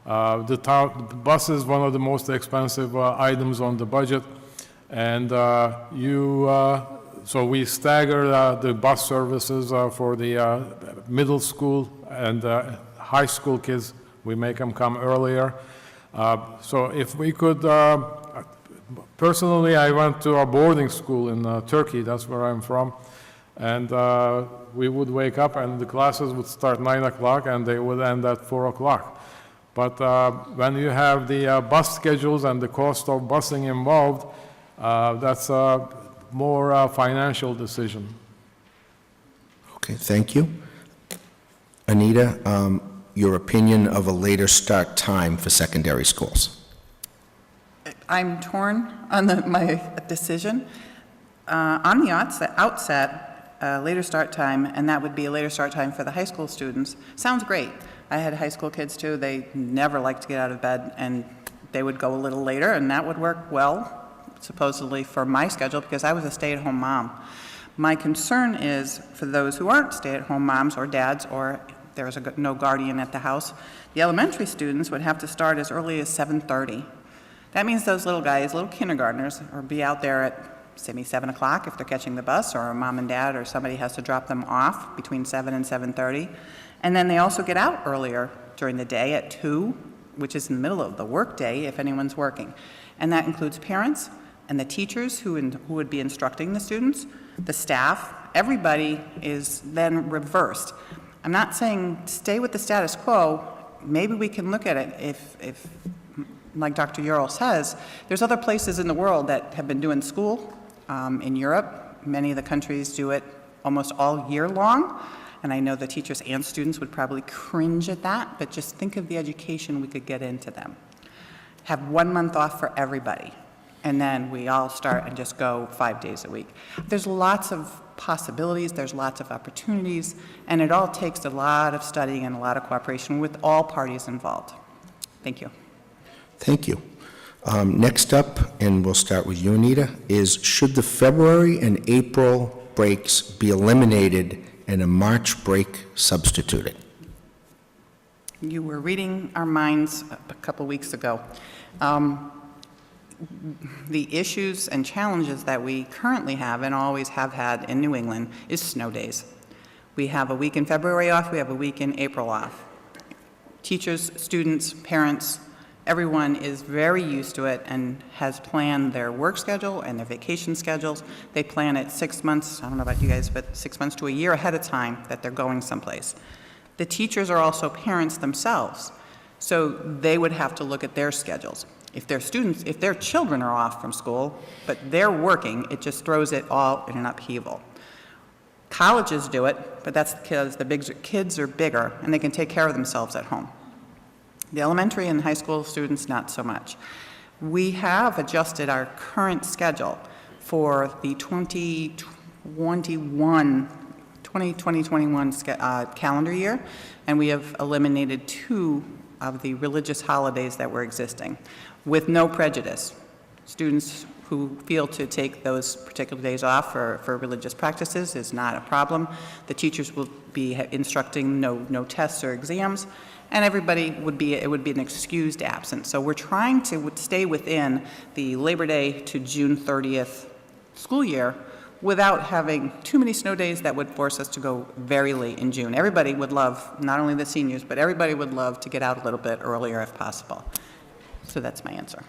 the bus is one of the most expensive items on the budget, and so we stagger the bus services for the middle school and high school kids. We make them come earlier. So if we could, personally, I went to a boarding school in Turkey, that's where I'm from, and we would wake up and the classes would start 9 o'clock and they would end at 4 o'clock. But when you have the bus schedules and the cost of busing involved, that's a more financial decision. Okay, thank you. Anita, your opinion of a later start time for secondary schools? I'm torn on my decision. On the outset, later start time, and that would be a later start time for the high school students, sounds great. I had high school kids too. They never liked to get out of bed, and they would go a little later, and that would work well, supposedly, for my schedule, because I was a stay-at-home mom. My concern is for those who aren't stay-at-home moms or dads, or there's no guardian at the house, the elementary students would have to start as early as 7:30. That means those little guys, little kindergartners, will be out there at maybe 7 o'clock if they're catching the bus, or mom and dad or somebody has to drop them off between 7 and 7:30. And then they also get out earlier during the day at 2, which is in the middle of the workday if anyone's working. And that includes parents and the teachers who would be instructing the students, the staff. Everybody is then reversed. I'm not saying stay with the status quo. Maybe we can look at it if like Dr. Ural says, there's other places in the world that have been doing school. In Europe, many of the countries do it almost all year long. And I know the teachers and students would probably cringe at that, but just think of the education we could get into them. Have 1 month off for everybody. and then we all start and just go 5 days a week. There's lots of possibilities, there's lots of opportunities, and it all takes a lot of studying and a lot of cooperation with all parties involved. Thank you. Thank you. Next up, and we'll start with you, Anita, is should the February and April breaks be eliminated and a March break substituted? You were reading our minds a couple weeks ago. The issues and challenges that we currently have and always have had in New England is snow days. We have a week in February off, we have a week in April off. Teachers, students, parents, everyone is very used to it and has planned their work schedule and their vacation schedules. They plan it 6 months, I don't know about you guys, but 6 months to a year ahead of time that they're going someplace. The teachers are also parents themselves, so they would have to look at their schedules. If their children are off from school, but they're working, it just throws it all in an upheaval. Colleges do it, but that's because the kids are bigger and they can take care of themselves at home. The elementary and high school students, not so much. We have adjusted our current schedule for the 2021 calendar year, and we have eliminated 2 of the religious holidays that were existing, with no prejudice. Students who feel to take those particular days off for religious practices is not a problem. The teachers will be instructing no tests or exams, and it would be an excused absence. So we're trying to stay within the Labor Day to June 30th school year without having too many snow days that would force us to go very late in June. Everybody would love, not only the seniors, but everybody would love to get out a little bit earlier if possible. So that's my answer.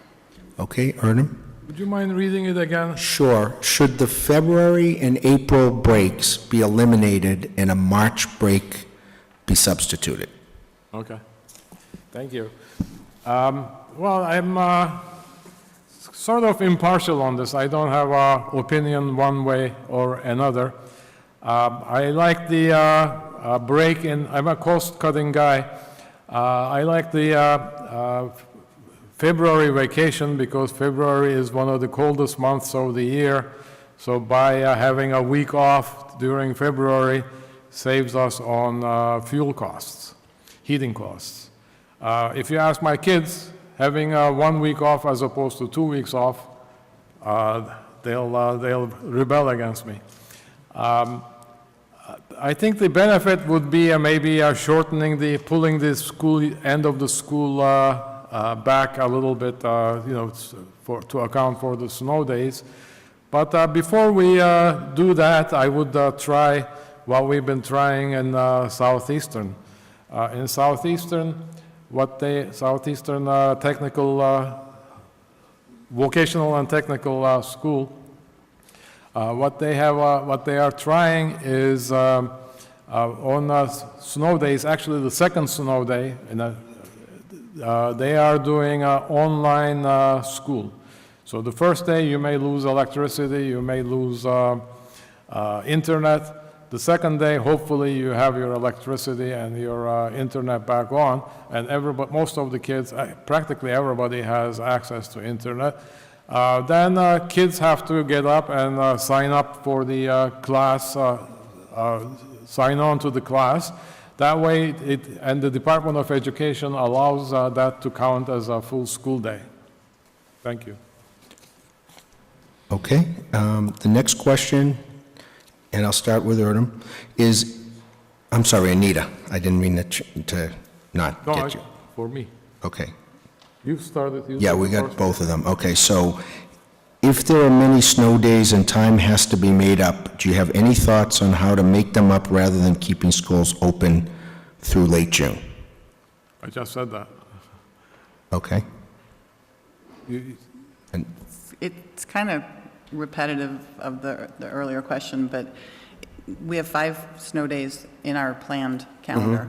Okay, Ernest? Would you mind reading it again? Sure. Should the February and April breaks be eliminated and a March break be substituted? Okay, thank you. Well, I'm sort of impartial on this. I don't have an opinion one way or another. I like the break in, I'm a cost-cutting guy. I like the February vacation because February is one of the coldest months of the year. So by having a week off during February saves us on fuel costs, heating costs. If you ask my kids, having 1 week off as opposed to 2 weeks off, they'll rebel against me. I think the benefit would be maybe pulling the end of the school back a little bit, to account for the snow days. But before we do that, I would try what we've been trying in Southeastern. In Southeastern, Southeastern Technical, Vocational and Technical School, what they are trying is on snow days, actually the second snow day, they are doing online school. So the first day you may lose electricity, you may lose internet. The second day, hopefully, you have your electricity and your internet back on, and most of the kids, practically everybody has access to internet. Then kids have to get up and sign up for the class, sign on to the class. That way, and the Department of Education allows that to count as a full school day. Thank you. Okay, the next question, and I'll start with Ernest, is, I'm sorry, Anita, I didn't mean to not get you. For me. Okay, You started. yeah, we got both of them. Okay, so if there are many snow days and time has to be made up, do you have any thoughts on how to make them up rather than keeping schools open through late June? I just said that. Okay. It's kind of repetitive of the earlier question, but we have 5 snow days in our planned calendar.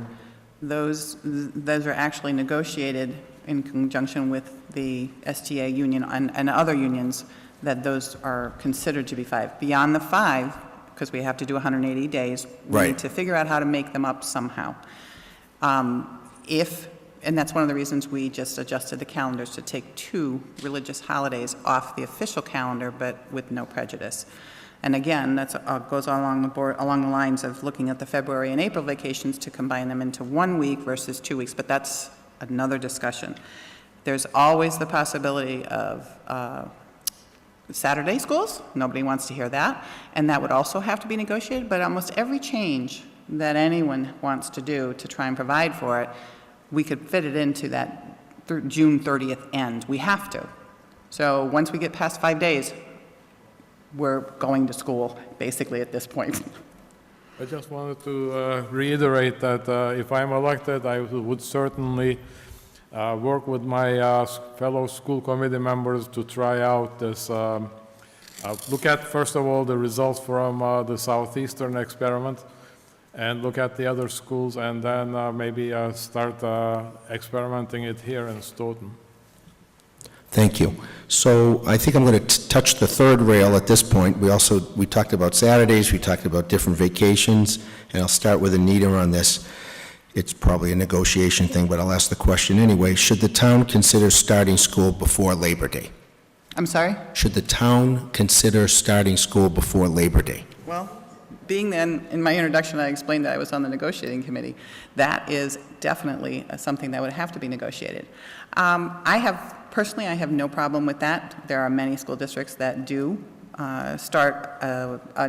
Those are actually negotiated in conjunction with the STA union and other unions, that those are considered to be 5. Beyond the 5, because we have to do 180 days, we Right. need to figure out how to make them up somehow. If and that's one of the reasons we just adjusted the calendars to take 2 religious holidays off the official calendar, but with no prejudice. And again, that goes along the lines of looking at the February and April vacations to combine them into 1 week versus 2 weeks, but that's another discussion. There's always the possibility of Saturday schools. Nobody wants to hear that. And that would also have to be negotiated, but almost every change that anyone wants to do to try and provide for it, we could fit it into that June 30th end. We have to. So once we get past 5 days, we're going to school, basically, at this point. I just wanted to reiterate that if I'm elected, I would certainly work with my fellow school committee members to try out this, look at, first of all, the results from the Southeastern experiment, and look at the other schools, and then maybe start experimenting it here in Stoughton. Thank you. So I think I'm going to touch the third rail at this point. We talked about Saturdays, we talked about different vacations, and I'll start with Anita on this. It's probably a negotiation thing, but I'll ask the question anyway. Should the town consider starting school before Labor Day? I'm sorry? Should the town consider starting school before Labor Day? Well, being then, in my introduction, I explained that I was on the negotiating committee. That is definitely something that would have to be negotiated. Personally, I have no problem with that. There are many school districts that do start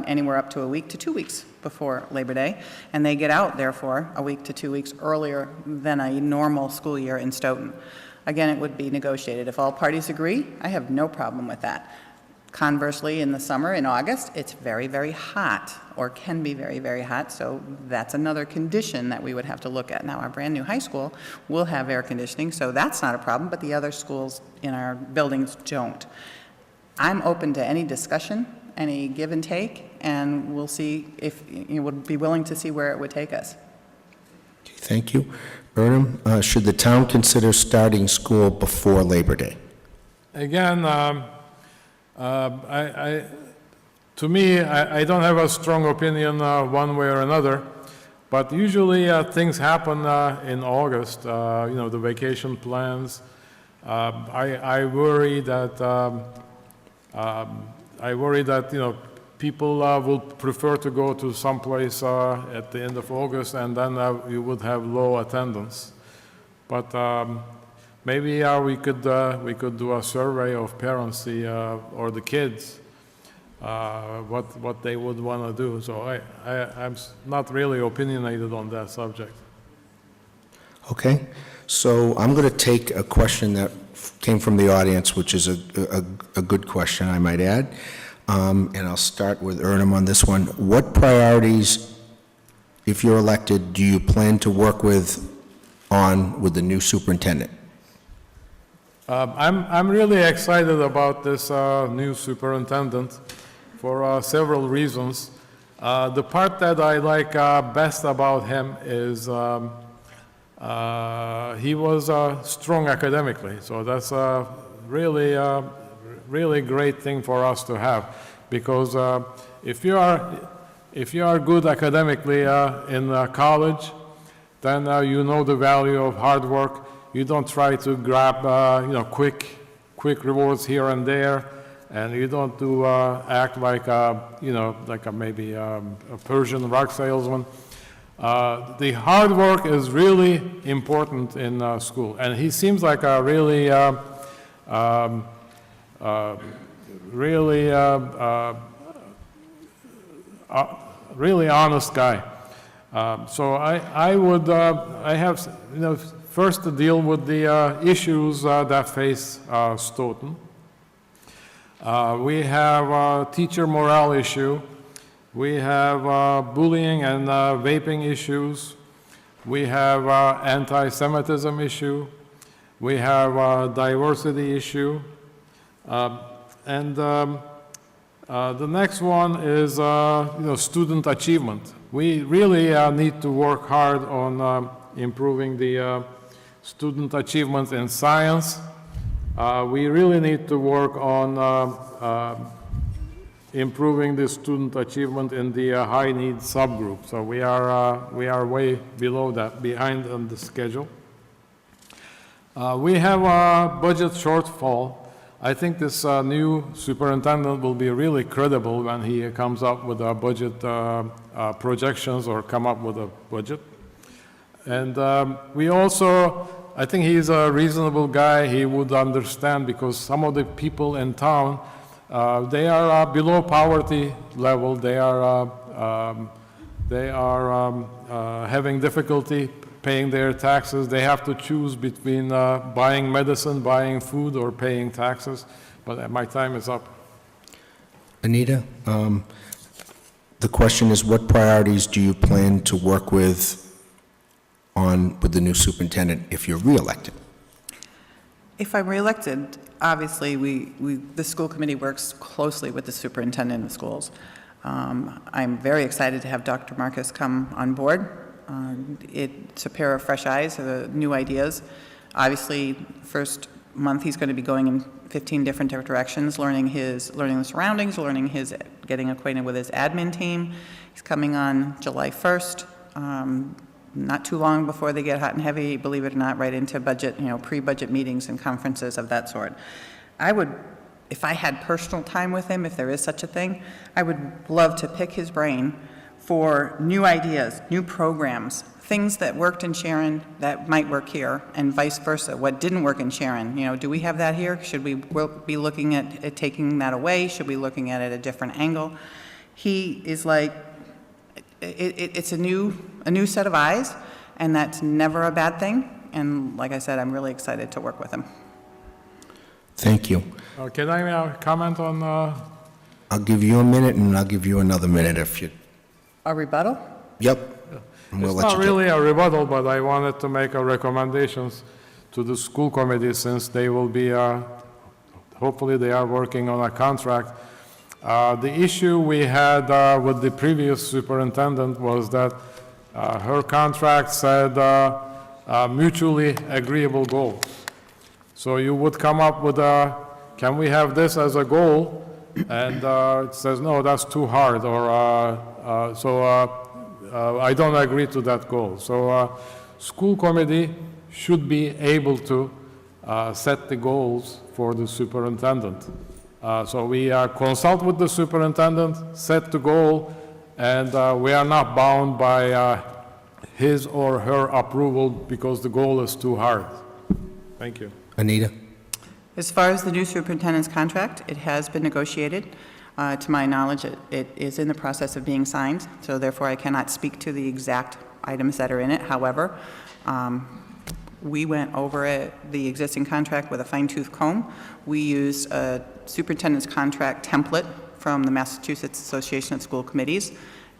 anywhere up to a week to 2 weeks before Labor Day, and they get out, therefore, a week to 2 weeks earlier than a normal school year in Stoughton. Again, it would be negotiated. If all parties agree, I have no problem with that. Conversely, in the summer, in August, it's very, very hot, or can be very, very hot, so that's another condition that we would have to look at. Now, our brand-new high school will have air conditioning, so that's not a problem, but the other schools in our buildings don't. I'm open to any discussion, any give and take, and we'll see if you would be willing to see where it would take us. Okay, thank you. Burnham, should the town consider starting school before Labor Day? Again, to me, I don't have a strong opinion one way or another, but usually things happen in August, the vacation plans. I worry that, people will prefer to go to someplace at the end of August, and then you would have low attendance. But maybe we could do a survey of parents or the kids, what they would want to do. So I'm not really opinionated on that subject. Okay, so I'm going to take a question that came from the audience, which is a good question, I might add. And I'll start with Burnham on this one. What priorities, if you're elected, do you plan to work with the new superintendent? I'm really excited about this new superintendent for several reasons. The part that I like best about him is he was strong academically, so that's really great thing for us to have, because if you are good academically in college, then you know the value of hard work. You don't try to grab quick rewards here and there, and you don't act like maybe a Persian rug salesman. The hard work is really important in school, and he seems like a really really honest guy. So I have first to deal with the issues that face Stoughton. We have a teacher morale issue. We have bullying and vaping issues. We have anti-Semitism issue. We have a diversity issue. And the next one is student achievement. We really need to work hard on improving the student achievement in science. We really need to work on improving the student achievement in the high need subgroup. So we are way below that, behind on the schedule. We have a budget shortfall. I think this new superintendent will be really credible when he comes up with a budget projections or come up with a budget. And we also, I think he's a reasonable guy. He would understand because some of the people in town, they are below poverty level. They are having difficulty paying their taxes. They have to choose between buying medicine, buying food, or paying taxes. But my time is up. Anita, the question is, what priorities do you plan to work with the new superintendent if you're reelected? If I'm reelected, obviously, the school committee works closely with the superintendent of schools. I'm very excited to have Dr. Marcus come on board. It's a pair of fresh eyes, new ideas. Obviously, first month he's going to be going in 15 different directions, learning the surroundings, getting acquainted with his admin team. He's coming on July 1st. Not too long before they get hot and heavy, believe it or not, right into budget, pre-budget meetings and conferences of that sort. I would, if I had personal time with him, if there is such a thing, I would love to pick his brain for new ideas, new programs, things that worked in Sharon that might work here, and vice versa. What didn't work in Sharon, do we have that here? Should we be looking at taking that away? Should we be looking at it at a different angle? He is like, it's a new set of eyes, and that's never a bad thing. And like I said, I'm really excited to work with him. Thank you. Can I comment on? I'll give you a minute, and I'll give you another minute if you... A rebuttal? Yep. And we'll It's let not you do it. really a rebuttal, but I wanted to make a recommendations to the school committee since they will be, hopefully they are working on a contract. The issue we had with the previous superintendent was that her contract said mutually agreeable goals. So you would come up with can we have this as a goal? And it says, no, that's too hard, or I don't agree to that goal. So school committee should be able to set the goals for the superintendent. So we consult with the superintendent, set the goal, and we are not bound by his or her approval because the goal is too hard. Thank you. Anita? As far as the new superintendent's contract, it has been negotiated. To my knowledge, it is in the process of being signed, so therefore I cannot speak to the exact items that are in it. However, we went over the existing contract with a fine-tooth comb. We used a superintendent's contract template from the Massachusetts Association of School Committees,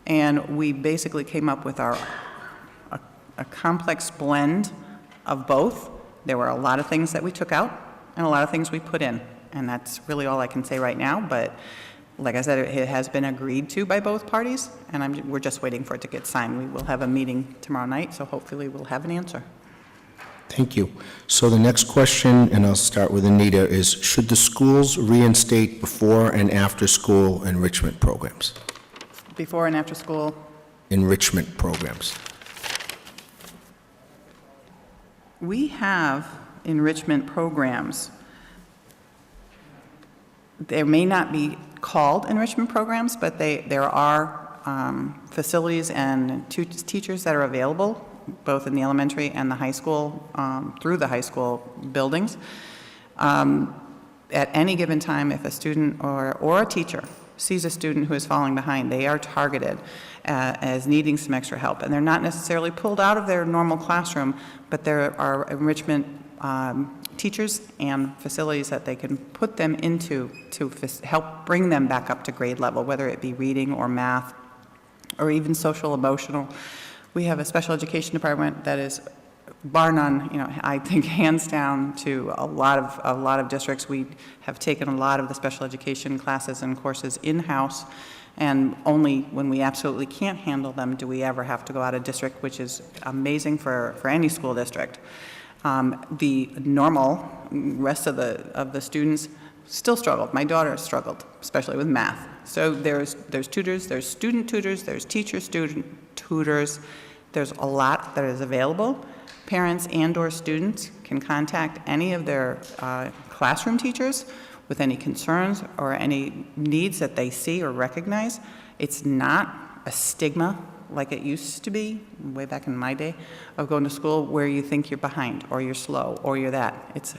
and we basically came up with a complex blend of both. There were a lot of things that we took out and a lot of things we put in, and that's really all I can say right now. But like I said, it has been agreed to by both parties, and we're just waiting for it to get signed. We will have a meeting tomorrow night, so hopefully we'll have an answer. Thank you. So the next question, and I'll start with Anita, is should the schools reinstate before and after school enrichment programs? Before and after school? Enrichment programs. We have enrichment programs. They may not be called enrichment programs, but there are facilities and teachers that are available both in the elementary and the high school, through the high school buildings. At any given time, if a student or a teacher sees a student who is falling behind, they are targeted as needing some extra help. And they're not necessarily pulled out of their normal classroom, but there are enrichment teachers and facilities that they can put them into to help bring them back up to grade level, whether it be reading or math or even social emotional. We have a special education department that is, bar none, I think hands down to a lot of districts. We have taken a lot of the special education classes and courses in-house, and only when we absolutely can't handle them do we ever have to go out of district, which is amazing for any school district. The normal rest of the students still struggled. My daughter struggled, especially with math. So there's tutors, there's student tutors, there's teacher-student tutors. There's a lot that is available. Parents and/or students can contact any of their classroom teachers with any concerns or any needs that they see or recognize. It's not a stigma like it used to be way back in my day of going to school where you think you're behind or you're slow or you're that.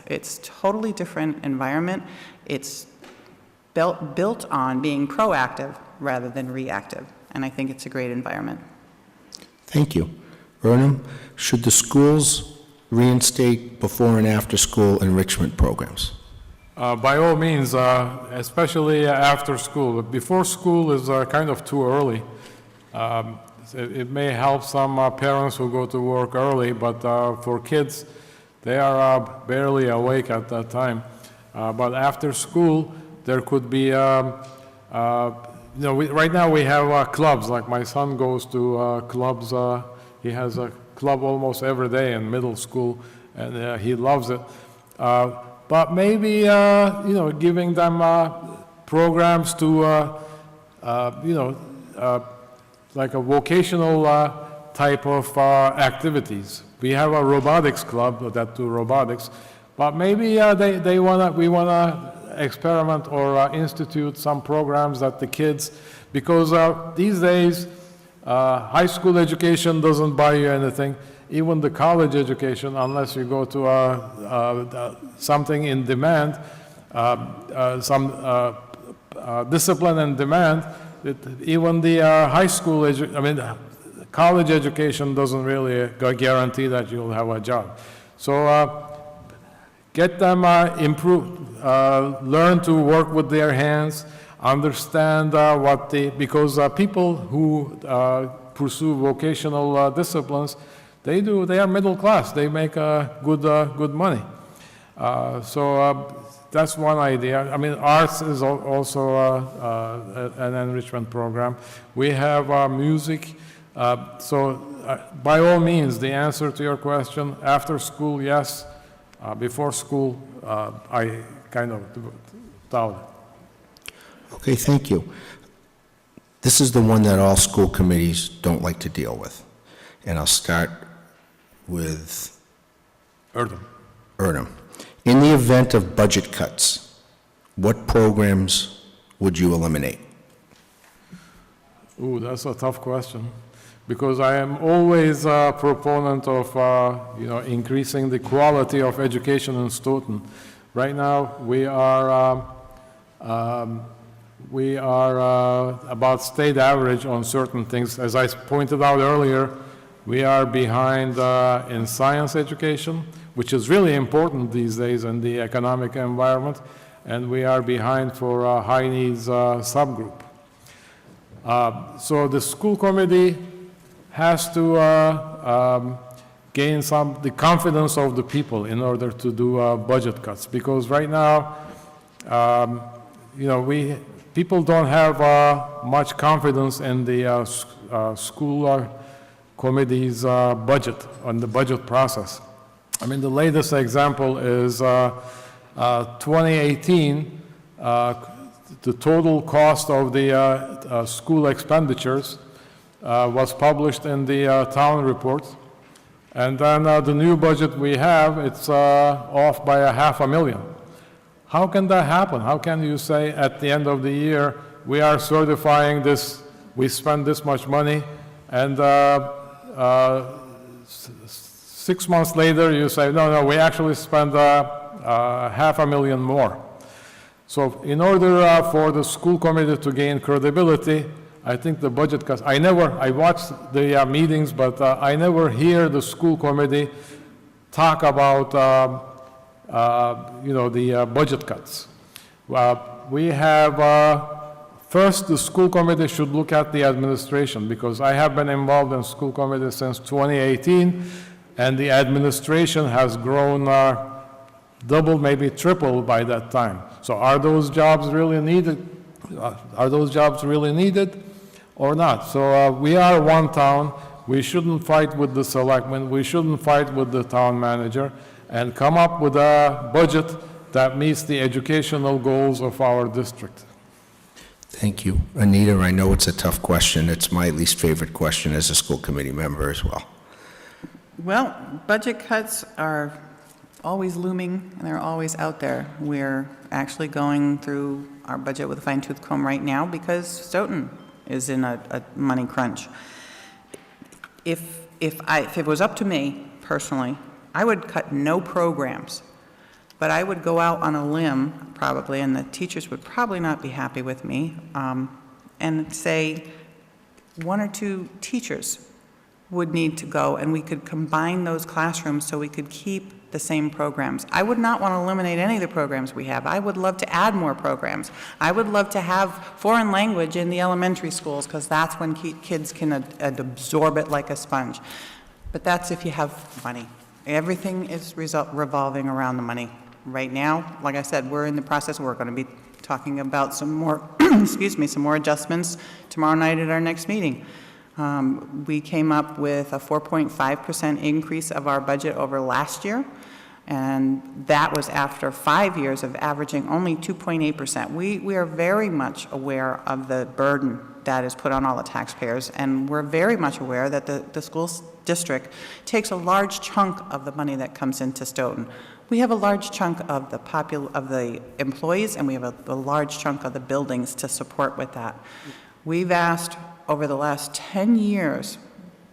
It's totally different environment. It's built on being proactive rather than reactive, and I think it's a great environment. Thank you. Burnham, should the schools reinstate before and after school enrichment programs? By all means, especially after school. But before school is kind of too early. It may help some parents who go to work early, but for kids, they are barely awake at that time. But after school, there could be, right now we have clubs. Like my son goes to clubs. He has a club almost every day in middle school, and he loves it. But maybe, giving them programs to, like a vocational type of activities. We have a robotics club that do robotics, but maybe we wanna experiment or institute some programs that the kids, because these days high school education doesn't buy you anything. Even the college education, unless you go to something in demand, some discipline and demand, even the college education doesn't really guarantee that you'll have a job. So get them improved, learn to work with their hands, understand because people who pursue vocational disciplines, they are middle class. They make good money. So that's one idea. I mean, arts is also an enrichment program. We have music. So by all means, the answer to your question, after school, yes. Before school, I kind of doubt it. Okay, thank you. This is the one that all school committees don't like to deal with. And I'll start with Erdem. In the event of budget cuts, what programs would you eliminate? Ooh, that's a tough question, because I am always a proponent of increasing the quality of education in Stoughton. Right now, we are about state average on certain things. As I pointed out earlier, we are behind in science education, which is really important these days in the economic environment, and we are behind for high needs subgroup. So the school committee has to gain the confidence of the people in order to do budget cuts, because right now, people don't have much confidence in the school committee's budget, on the budget process. I mean, the latest example is 2018, the total cost of the school expenditures was published in the town report. And then the new budget we have, it's off by $500,000. How can that happen? How can you say at the end of the year, we are certifying this, we spend this much money, and 6 months later you say, no, we actually spent $500,000 more. So in order for the school committee to gain credibility, I think the budget cuts, I watched the meetings, but I never hear the school committee talk about the budget cuts. We have, first the school committee should look at the administration, because I have been involved in school committee since 2018, and the administration has grown double, maybe triple by that time. So are those jobs really needed? Or not? So we are one town. We shouldn't fight with the selectmen. We shouldn't fight with the town manager, and come up with a budget that meets the educational goals of our district. Thank you. Anita, I know it's a tough question. It's my least favorite question as a school committee member as well. Well, budget cuts are always looming, and they're always out there. We're actually going through our budget with a fine-tooth comb right now because Stoughton is in a money crunch. If it was up to me personally, I would cut no programs, but I would go out on a limb probably, and the teachers would probably not be happy with me, and say 1 or 2 teachers would need to go, and we could combine those classrooms so we could keep the same programs. I would not want to eliminate any of the programs we have. I would love to add more programs. I would love to have foreign language in the elementary schools because that's when kids can absorb it like a sponge. But that's if you have money. Everything is revolving around the money. Right now, like I said, we're in the process. We're going to be talking about some more, some more adjustments tomorrow night at our next meeting. We came up with a 4.5% increase of our budget over last year, and that was after 5 years of averaging only 2.8%. We are very much aware of the burden that is put on all the taxpayers, and we're very much aware that the school district takes a large chunk of the money that comes into Stoughton. We have a large chunk of the employees, and we have a large chunk of the buildings to support with that. We've asked over the last 10 years,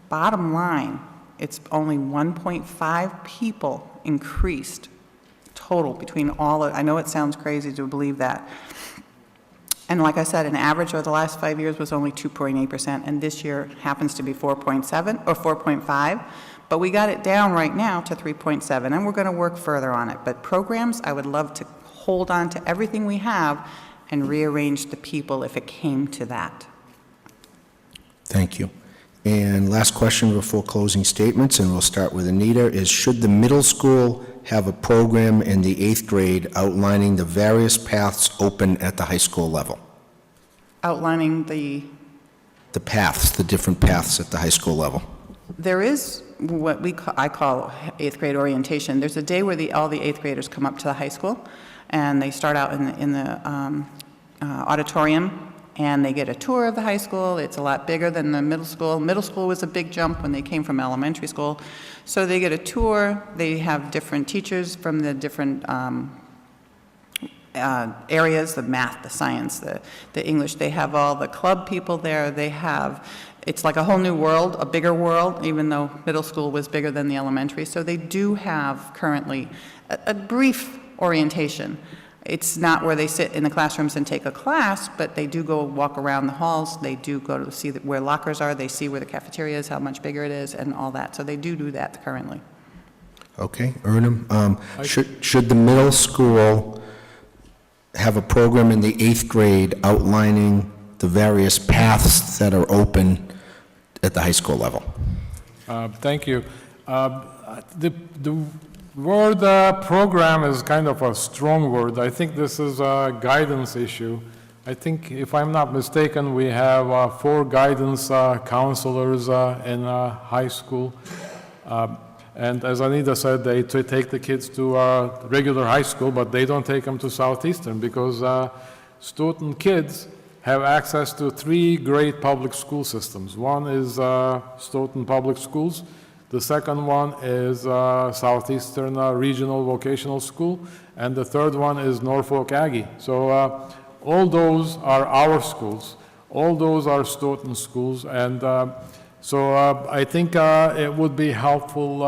bottom line, it's only 1.5 people increased total between all of, I know it sounds crazy to believe that. And like I said, an average over the last 5 years was only 2.8%, and this year happens to be 4.7 or 4.5. But we got it down right now to 3.7, and we're going to work further on it. But programs, I would love to hold on to everything we have and rearrange the people if it came to that. Thank you. And last question before closing statements, and we'll start with Anita, is should the middle school have a program in the 8th grade outlining the various paths open at the high school level? Outlining the paths, the different paths at the high school level. There is what I call 8th grade orientation. There's a day where all the 8th graders come up to the high school, and they start out in the auditorium, and they get a tour of the high school. It's a lot bigger than the middle school. Middle school was a big jump when they came from elementary school. So they get a tour. They have different teachers from the different areas, the math, the science, the English. They have all the club people there. It's like a whole new world, a bigger world, even though middle school was bigger than the elementary. So they do have currently a brief orientation. It's not where they sit in the classrooms and take a class, but they do go walk around the halls. They do go to see where lockers are. They see where the cafeteria is, how much bigger it is, and all that. So they do that currently. Okay, Ernem, should the middle school have a program in the 8th grade outlining the various paths that are open at the high school level? Thank you. The word program is kind of a strong word. I think this is a guidance issue. I think, if I'm not mistaken, we have 4 guidance counselors in high school. And as Anita said, they take the kids to regular high school, but they don't take them to Southeastern because Stoughton kids have access to 3 great public school systems. One is Stoughton Public Schools. The second one is Southeastern Regional Vocational School, and the third one is Norfolk Aggie. So all those are our schools. All those are Stoughton schools, and so I think it would be helpful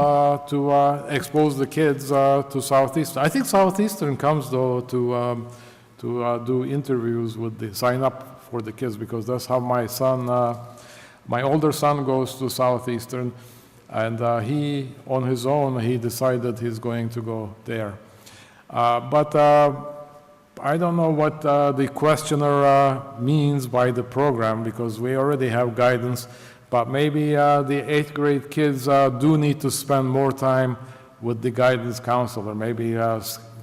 to expose the kids to Southeastern. I think Southeastern comes, though, to do interviews sign up for the kids, because that's how my older son goes to Southeastern. And he, on his own, he decided he's going to go there. But I don't know what the questioner means by the program, because we already have guidance, but maybe the 8th grade kids do need to spend more time with the guidance counselor. Maybe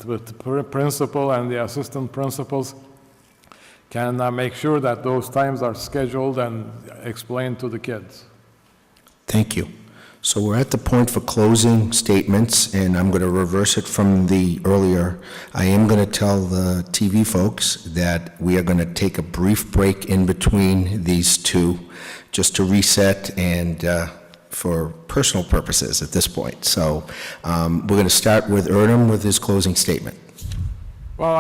with the principal and the assistant principals can make sure that those times are scheduled and explained to the kids. Thank you. So we're at the point for closing statements, and I'm going to reverse it from the earlier. I am going to tell the TV folks that we are going to take a brief break in between these two, just to reset and for personal purposes at this point. So we're going to start with Erdem with his closing statement. Well,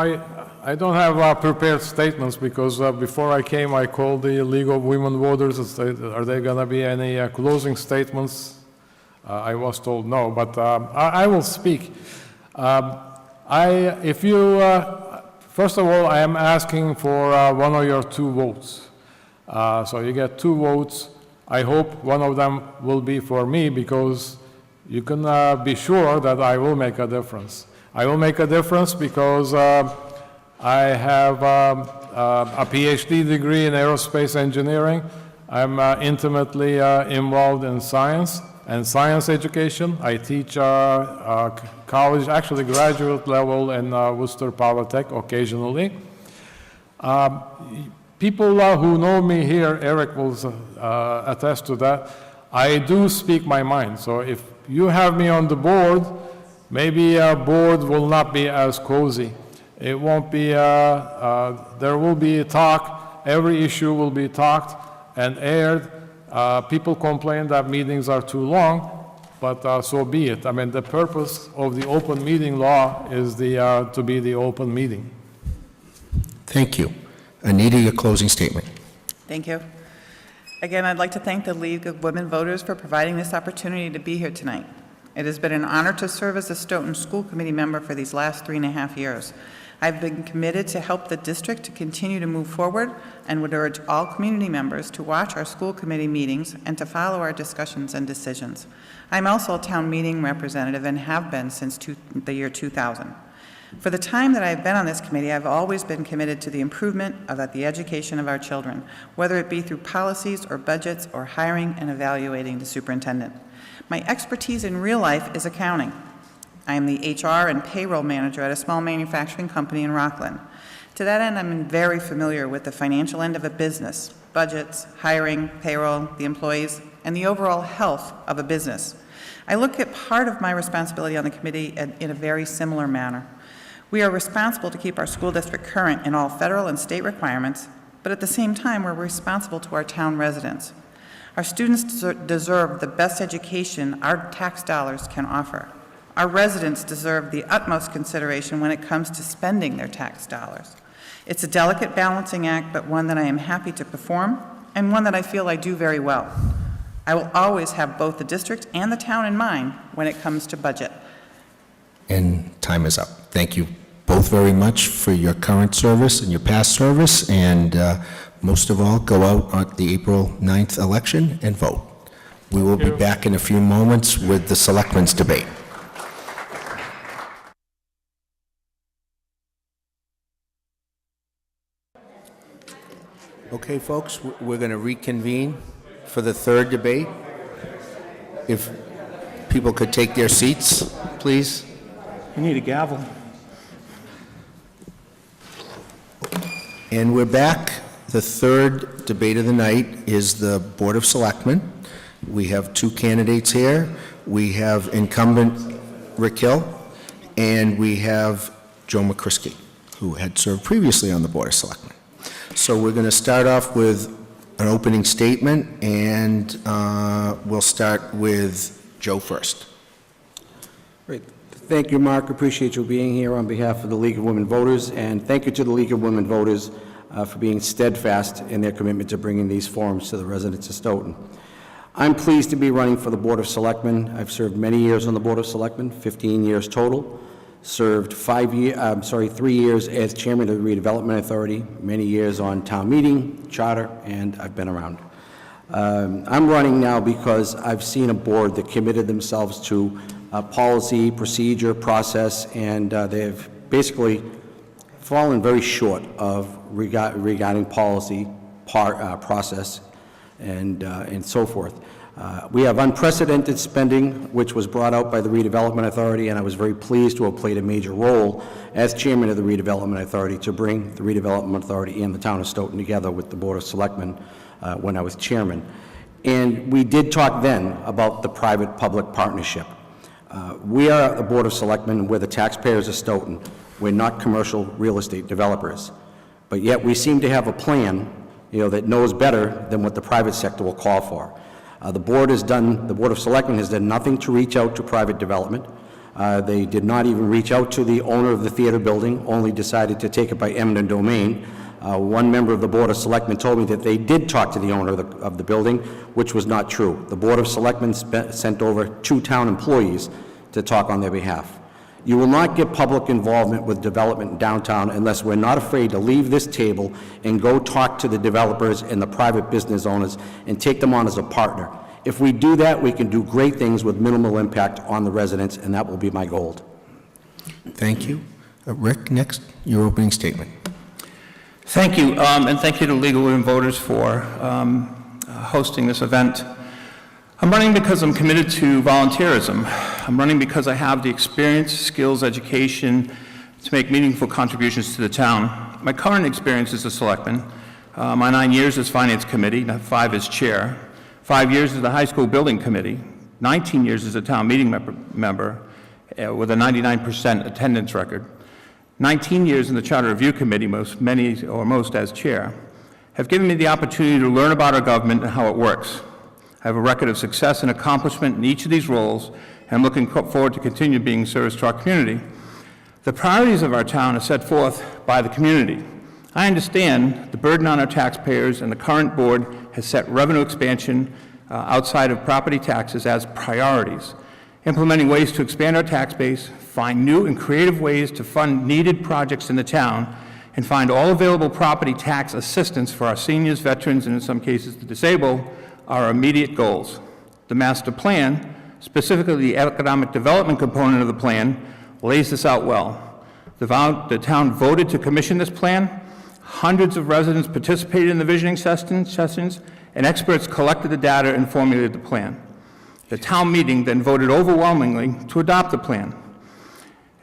I don't have prepared statements because before I came, I called the League of Women Voters and said, are there going to be any closing statements? I was told no, but I will speak. First of all, I am asking for one of your 2 votes. So you get 2 votes. I hope one of them will be for me because you can be sure that I will make a difference. I will make a difference because I have a PhD degree in aerospace engineering. I'm intimately involved in science and science education. I teach college, actually graduate level in Worcester Polytech occasionally. People who know me here, Eric will attest to that, I do speak my mind. So if you have me on the board, maybe a board will not be as cozy. It won't be, there will be talk, every issue will be talked and aired. People complain that meetings are too long, but so be it. I mean, the purpose of the open meeting law is to be the open meeting. Thank you. Anita, your closing statement. Thank you. Again, I'd like to thank the League of Women Voters for providing this opportunity to be here tonight. It has been an honor to serve as a Stoughton School Committee member for these last 3.5 years. I've been committed to help the district to continue to move forward and would urge all community members to watch our school committee meetings and to follow our discussions and decisions. I'm also a town meeting representative and have been since the year 2000. For the time that I've been on this committee, I've always been committed to the improvement of the education of our children, whether it be through policies or budgets or hiring and evaluating the superintendent. My expertise in real life is accounting. I am the HR and payroll manager at a small manufacturing company in Rockland. To that end, I'm very familiar with the financial end of a business, budgets, hiring, payroll, the employees, and the overall health of a business. I look at part of my responsibility on the committee in a very similar manner. We are responsible to keep our school district current in all federal and state requirements, but at the same time, we're responsible to our town residents. Our students deserve the best education our tax dollars can offer. Our residents deserve the utmost consideration when it comes to spending their tax dollars. It's a delicate balancing act, but one that I am happy to perform, and one that I feel I do very well. I will always have both the district and the town in mind when it comes to budget. And time is up. Thank you both very much for your current service and your past service, and most of all, go out on the April 9th election and vote. We will be back in a few moments with the Selectmen's debate. Okay, folks, we're going to reconvene for the 3rd debate. If people could take their seats, please. You need a gavel. And we're back. The 3rd debate of the night is the Board of Selectmen. We have 2 candidates here. We have incumbent Rick Hill, and we have Joe McCrisky, who had served previously on the Board of Selectmen. So we're going to start off with an opening statement, and we'll start with Joe first. Great. Thank you, Mark. Appreciate you being here on behalf of the League of Women Voters, and thank you to the League of Women Voters for being steadfast in their commitment to bringing these forums to the residents of Stoughton. I'm pleased to be running for the Board of Selectmen. I've served many years on the Board of Selectmen, 15 years total. Served 3 years as chairman of the Redevelopment Authority, many years on town meeting, charter, and I've been around. I'm running now because I've seen a board that committed themselves to policy, procedure, process, and they've basically fallen very short of regarding policy, process, and so forth. We have unprecedented spending, which was brought out by the Redevelopment Authority, and I was very pleased to have played a major role as chairman of the Redevelopment Authority to bring the Redevelopment Authority and the town of Stoughton together with the Board of Selectmen when I was chairman. And we did talk then about the private-public partnership. We are the Board of Selectmen, we're the taxpayers of Stoughton. We're not commercial real estate developers. But yet we seem to have a plan, that knows better than what the private sector will call for. The Board of Selectmen has done nothing to reach out to private development. They did not even reach out to the owner of the theater building, only decided to take it by eminent domain. One member of the Board of Selectmen told me that they did talk to the owner of the building, which was not true. The Board of Selectmen sent over 2 town employees to talk on their behalf. You will not get public involvement with development in downtown unless we're not afraid to leave this table and go talk to the developers and the private business owners and take them on as a partner. If we do that, we can do great things with minimal impact on the residents, and that will be my goal. Thank you. Rick, next, your opening statement. Thank you, and thank you to League of Women Voters for hosting this event. I'm running because I'm committed to volunteerism. I'm running because I have the experience, skills, education to make meaningful contributions to the town. My current experience as a selectman, my 9 years as Finance Committee, 5 as Chair, 5 years as the High School Building Committee, 19 years as a town meeting member with a 99% attendance record, 19 years in the Charter Review Committee, most as Chair, have given me the opportunity to learn about our government and how it works. I have a record of success and accomplishment in each of these roles, and I'm looking forward to continue being of service to our community. The priorities of our town are set forth by the community. I understand the burden on our taxpayers, and the current board has set revenue expansion outside of property taxes as priorities, implementing ways to expand our tax base, find new and creative ways to fund needed projects in the town, and find all available property tax assistance for our seniors, veterans, and in some cases the disabled, are our immediate goals. The master plan, specifically the economic development component of the plan, lays this out well. The town voted to commission this plan. Hundreds of residents participated in the visioning sessions, and experts collected the data and formulated the plan. The town meeting then voted overwhelmingly to adopt the plan.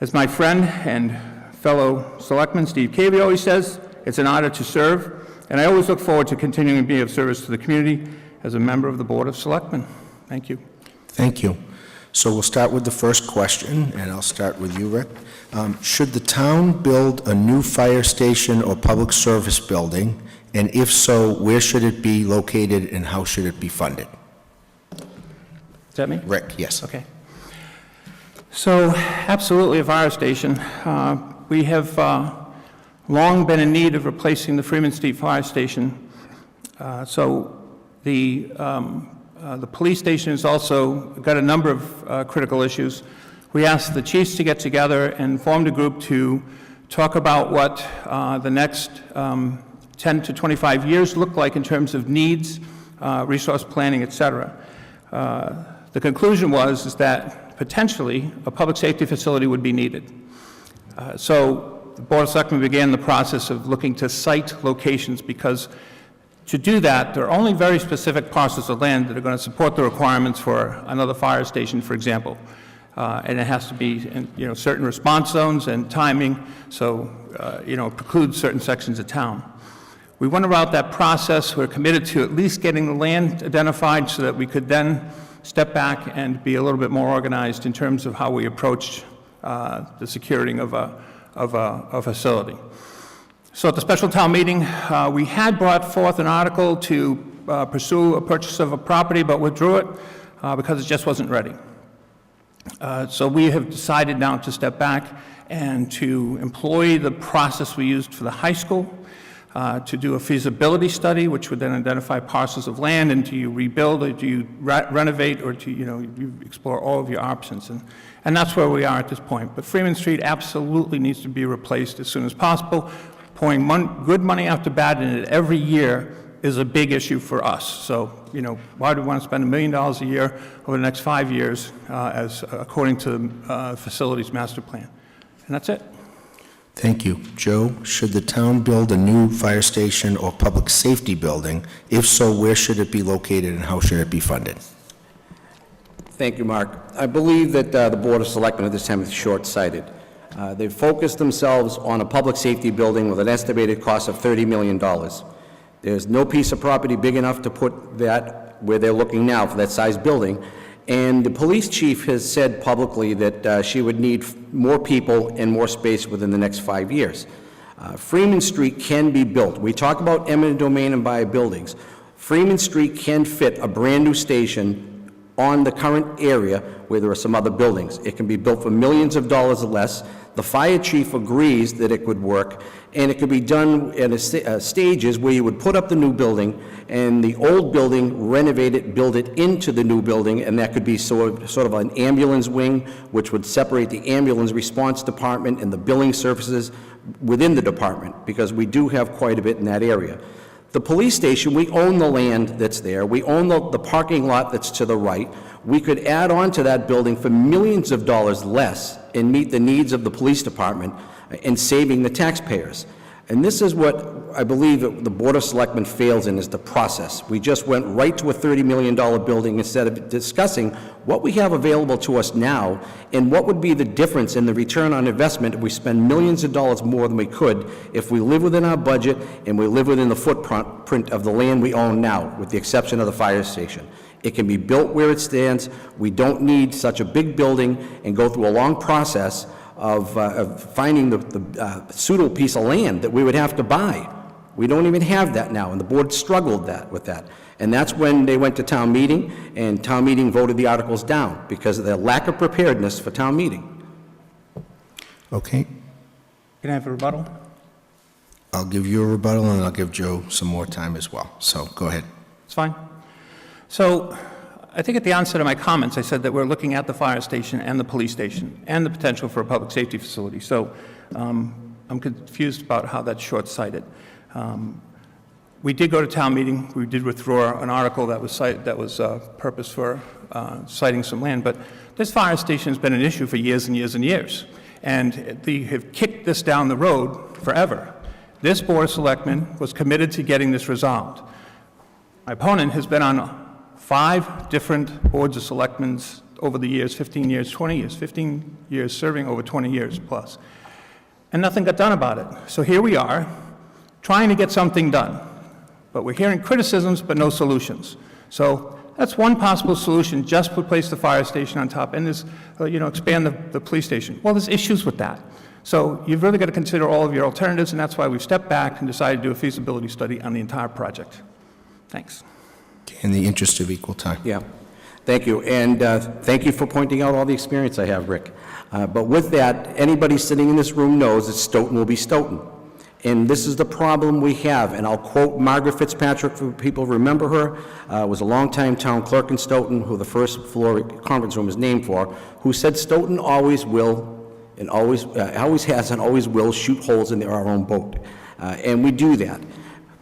As my friend and fellow selectman Steve Cavey always says, it's an honor to serve, and I always look forward to continuing to be of service to the community as a member of the Board of Selectmen. Thank you. Thank you. So we'll start with the first question, and I'll start with you, Rick. Should the town build a new fire station or public service building? And if so, where should it be located and how should it be funded? Is that me? Rick, yes. Okay. So, absolutely a fire station. We have long been in need of replacing the Freeman Street Fire Station. The police station has also got a number of critical issues. We asked the chiefs to get together and formed a group to talk about what the next 10 to 25 years look like in terms of needs, resource planning, et cetera. The conclusion is that potentially a public safety facility would be needed. So the Board of Selectmen began the process of looking to site locations because to do that, there are only very specific parcels of land that are going to support the requirements for another fire station, for example. And it has to be in certain response zones and timing, so it precludes certain sections of town. We went about that process. We're committed to at least getting the land identified so that we could then step back and be a little bit more organized in terms of how we approach the securing of a facility. So at the special town meeting, we had brought forth an article to pursue a purchase of a property, but withdrew it because it just wasn't ready. So we have decided now to step back and to employ the process we used for the high school, to do a feasibility study, which would then identify parcels of land, and do you rebuild, or do you renovate, or do you explore all of your options. And that's where we are at this point. But Freeman Street absolutely needs to be replaced as soon as possible. Pouring good money after bad in it every year is a big issue for us. So, why do we want to spend $1 million a year over the next 5 years, according to the facilities master plan? And that's it. Thank you. Joe, should the town build a new fire station or public safety building? If so, where should it be located and how should it be funded? Thank you, Mark. I believe that the Board of Selectmen at this time is short-sighted. They've focused themselves on a public safety building with an estimated cost of $30 million. There's no piece of property big enough to put that where they're looking now for that size building. And the police chief has said publicly that she would need more people and more space within the next 5 years. Freeman Street can be built. We talk about eminent domain and buy buildings. Freeman Street can fit a brand-new station on the current area where there are some other buildings. It can be built for millions of dollars or less. The fire chief agrees that it could work, and it could be done in stages where you would put up the new building and the old building, renovate it, build it into the new building, and that could be sort of an ambulance wing, which would separate the ambulance response department and the billing services within the department, because we do have quite a bit in that area. The police station, we own the land that's there. We own the parking lot that's to the right. We could add on to that building for millions of dollars less and meet the needs of the police department and saving the taxpayers. And this is what I believe that the Board of Selectmen fails in, is the process. We just went right to a $30 million building instead of discussing what we have available to us now and what would be the difference in the return on investment if we spend millions of dollars more than we could if we live within our budget and we live within the footprint of the land we own now, with the exception of the fire station. It can be built where it stands. We don't need such a big building and go through a long process of finding the suitable piece of land that we would have to buy. We don't even have that now, and the board struggled with that. And that's when they went to town meeting, and town meeting voted the articles down because of their lack of preparedness for town meeting. Okay, Can I have a rebuttal? I'll give you a rebuttal, and I'll give Joe some more time as well. So go ahead. It's fine. So I think at the onset of my comments, I said that we're looking at the fire station and the police station and the potential for a public safety facility. So I'm confused about how that's short-sighted. We did go to town meeting. We did withdraw an article that was purpose for citing some land. But this fire station has been an issue for years and years and years. And they have kicked this down the road forever. This Board of Selectmen was committed to getting this resolved. My opponent has been on 5 different boards of selectmen over the years, 15 years, 20 years, 15 years, serving over 20 years plus. And nothing got done about it. So here we are, trying to get something done. But we're hearing criticisms, but no solutions. So that's one possible solution, just replace the fire station on top and this, expand the police station. Well, there's issues with that. So you've really got to consider all of your alternatives, and that's why we've stepped back and decided to do a feasibility study on the entire project. Thanks. In the interest of equal time. Yeah, thank you. And thank you for pointing out all the experience I have, Rick. But with that, anybody sitting in this room knows that Stoughton will be Stoughton. And this is the problem we have. And I'll quote Margaret Fitzpatrick, for people who remember her, was a longtime town clerk in Stoughton, who the first floor conference room is named for, who said Stoughton always will, and always has and always will shoot holes in our own boat. And we do that.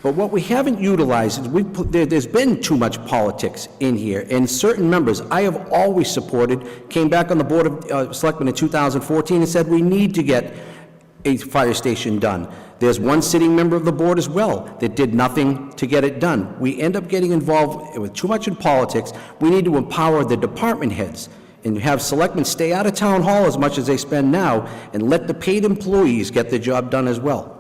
But what we haven't utilized is there's been too much politics in here, and certain members I have always supported came back on the Board of Selectmen in 2014 and said we need to get a fire station done. There's one sitting member of the board as well that did nothing to get it done. We end up getting involved with too much in politics. We need to empower the department heads and have selectmen stay out of town hall as much as they spend now and let the paid employees get the job done as well.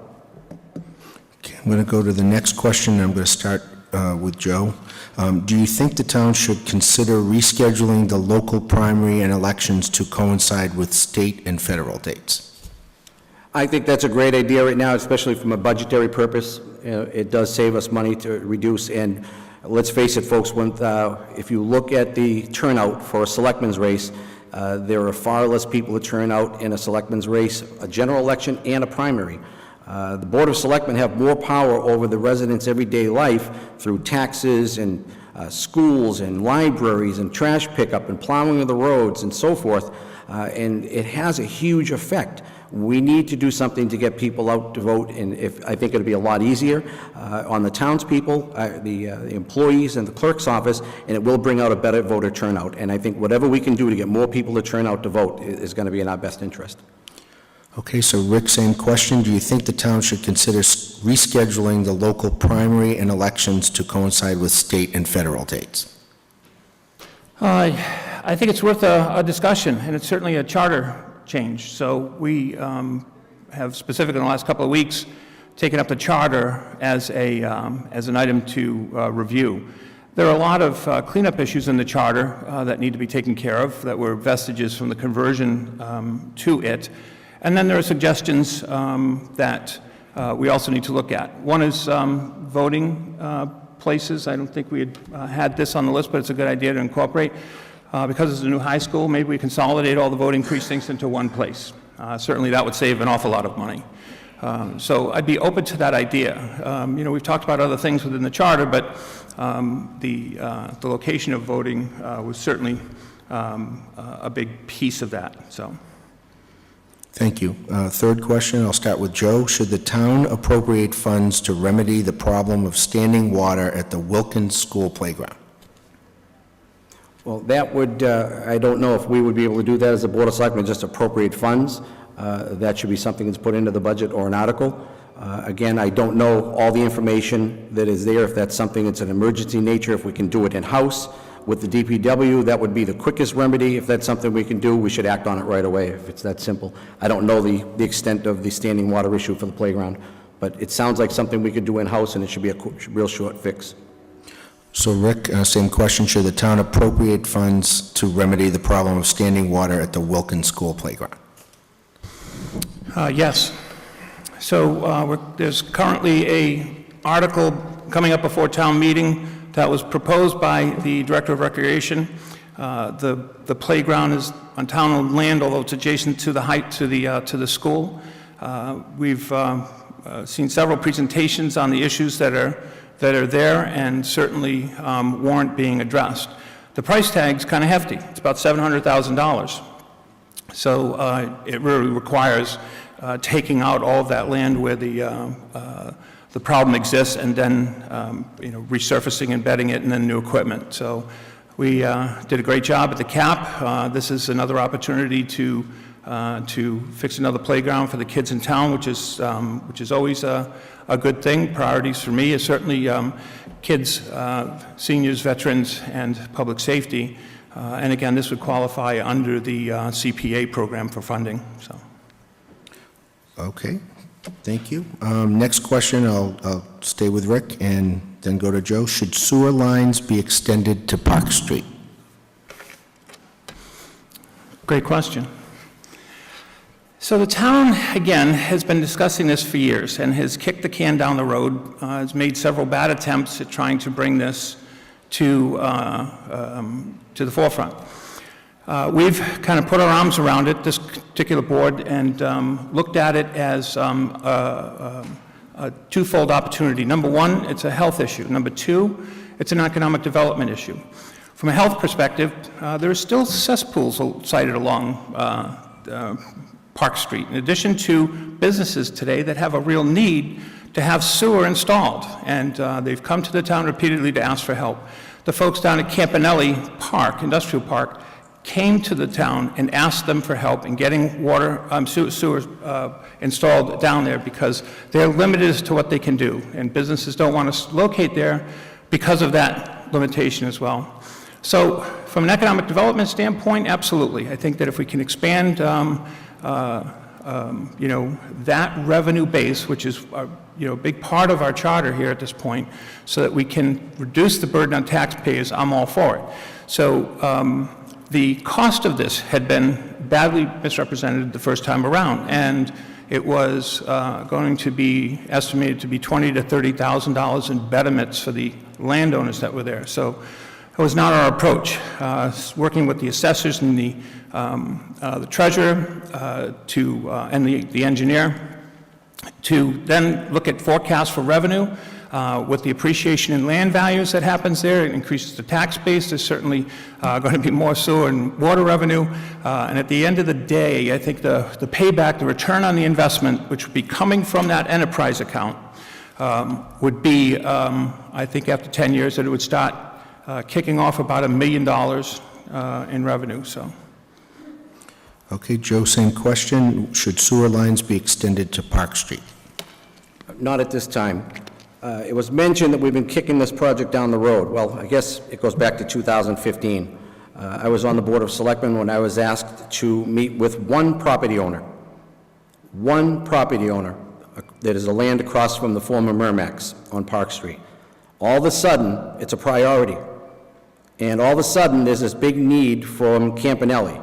I'm going to go to the next question. I'm going to start with Joe. Do you think the town should consider rescheduling the local primary and elections to coincide with state and federal dates? I think that's a great idea right now, especially from a budgetary purpose. It does save us money to reduce, and let's face it, folks, if you look at the turnout for a selectman's race, there are far less people that turn out in a selectman's race, a general election and a primary. The Board of Selectmen have more power over the residents' everyday life through taxes and schools and libraries and trash pickup and plowing of the roads and so forth, and it has a huge effect. We need to do something to get people out to vote, and I think it'll be a lot easier on the townspeople, the employees and the clerk's office, and it will bring out a better voter turnout. And I think whatever we can do to get more people to turn out to vote is going to be in our best interest. Okay, so Rick, same question. Do you think the town should consider rescheduling the local primary and elections to coincide with state and federal dates? I think it's worth a discussion, and it's certainly a charter change. So we have specifically in the last couple of weeks taken up the charter as an item to review. There are a lot of cleanup issues in the charter that need to be taken care of that were vestiges from the conversion to it. And then there are suggestions that we also need to look at. One is voting places. I don't think we had this on the list, but it's a good idea to incorporate. Because it's a new high school, maybe we consolidate all the voting precincts into one place. Certainly that would save an awful lot of money. So I'd be open to that idea. We've talked about other things within the charter, but the location of voting was certainly a big piece of that. So. Thank you. Third question, I'll start with Joe. Should the town appropriate funds to remedy the problem of standing water at the Wilkins School playground? Well, that would, I don't know if we would be able to do that as a Board of Selectmen, just appropriate funds. That should be something that's put into the budget or an article. Again, I don't know all the information that is there, if that's something that's an emergency nature, if we can do it in-house. With the DPW, that would be the quickest remedy. If that's something we can do, we should act on it right away, if it's that simple. I don't know the extent of the standing water issue for the playground, but it sounds like something we could do in-house, and it should be a real short fix. So Rick, same question. Should the town appropriate funds to remedy the problem of standing water at the Wilkins School playground? Yes. So there's currently an article coming up before town meeting that was proposed by the Director of Recreation. The playground is on town-owned land, although it's adjacent to the school. We've seen several presentations on the issues that are there and certainly warrant being addressed. The price tag's kind of hefty. It's about $700,000. So it really requires taking out all of that land where the problem exists, and then resurfacing and bedding it, and then new equipment. So we did a great job at the CAP. This is another opportunity to fix another playground for the kids in town, which is always a good thing. Priorities for me is certainly kids, seniors, veterans, and public safety. And again, this would qualify under the CPA program for funding. So. Okay, thank you. Next question, I'll stay with Rick and then go to Joe. Should sewer lines be extended to Park Street? Great question. So the town, again, has been discussing this for years and has kicked the can down the road, has made several bad attempts at trying to bring this to the forefront. We've kind of put our arms around it, this particular board, and looked at it as a twofold opportunity. Number one, it's a health issue. Number two, it's an economic development issue. From a health perspective, there are still cesspools sited along Park Street, in addition to businesses today that have a real need to have sewer installed, and they've come to the town repeatedly to ask for help. The folks down at Campanelli Park, Industrial Park, came to the town and asked them for help in getting sewer installed down there because they're limited as to what they can do, and businesses don't want to locate there because of that limitation as well. So from an economic development standpoint, absolutely. I think that if we can expand that revenue base, which is a big part of our charter here at this point, so that we can reduce the burden on taxpayers, I'm all for it. So the cost of this had been badly misrepresented the first time around, and it was going to be estimated to be $20,000 to $30,000 in betterments for the landowners that were there. So it was not our approach. Working with the assessors and the treasurer and the engineer to then look at forecasts for revenue with the appreciation in land values that happens there. It increases the tax base. There's certainly going to be more sewer and water revenue. And at the end of the day, I think the payback, the return on the investment, which would be coming from that enterprise account, would be, I think after 10 years, that it would start kicking off about $1 million in revenue. So. Okay, Joe, same question. Should sewer lines be extended to Park Street? Not at this time. It was mentioned that we've been kicking this project down the road. Well, I guess it goes back to 2015. I was on the Board of Selectmen when I was asked to meet with one property owner, that is the land across from the former Mermax on Park Street. All of a sudden, it's a priority. And all of a sudden, there's this big need from Campanelli.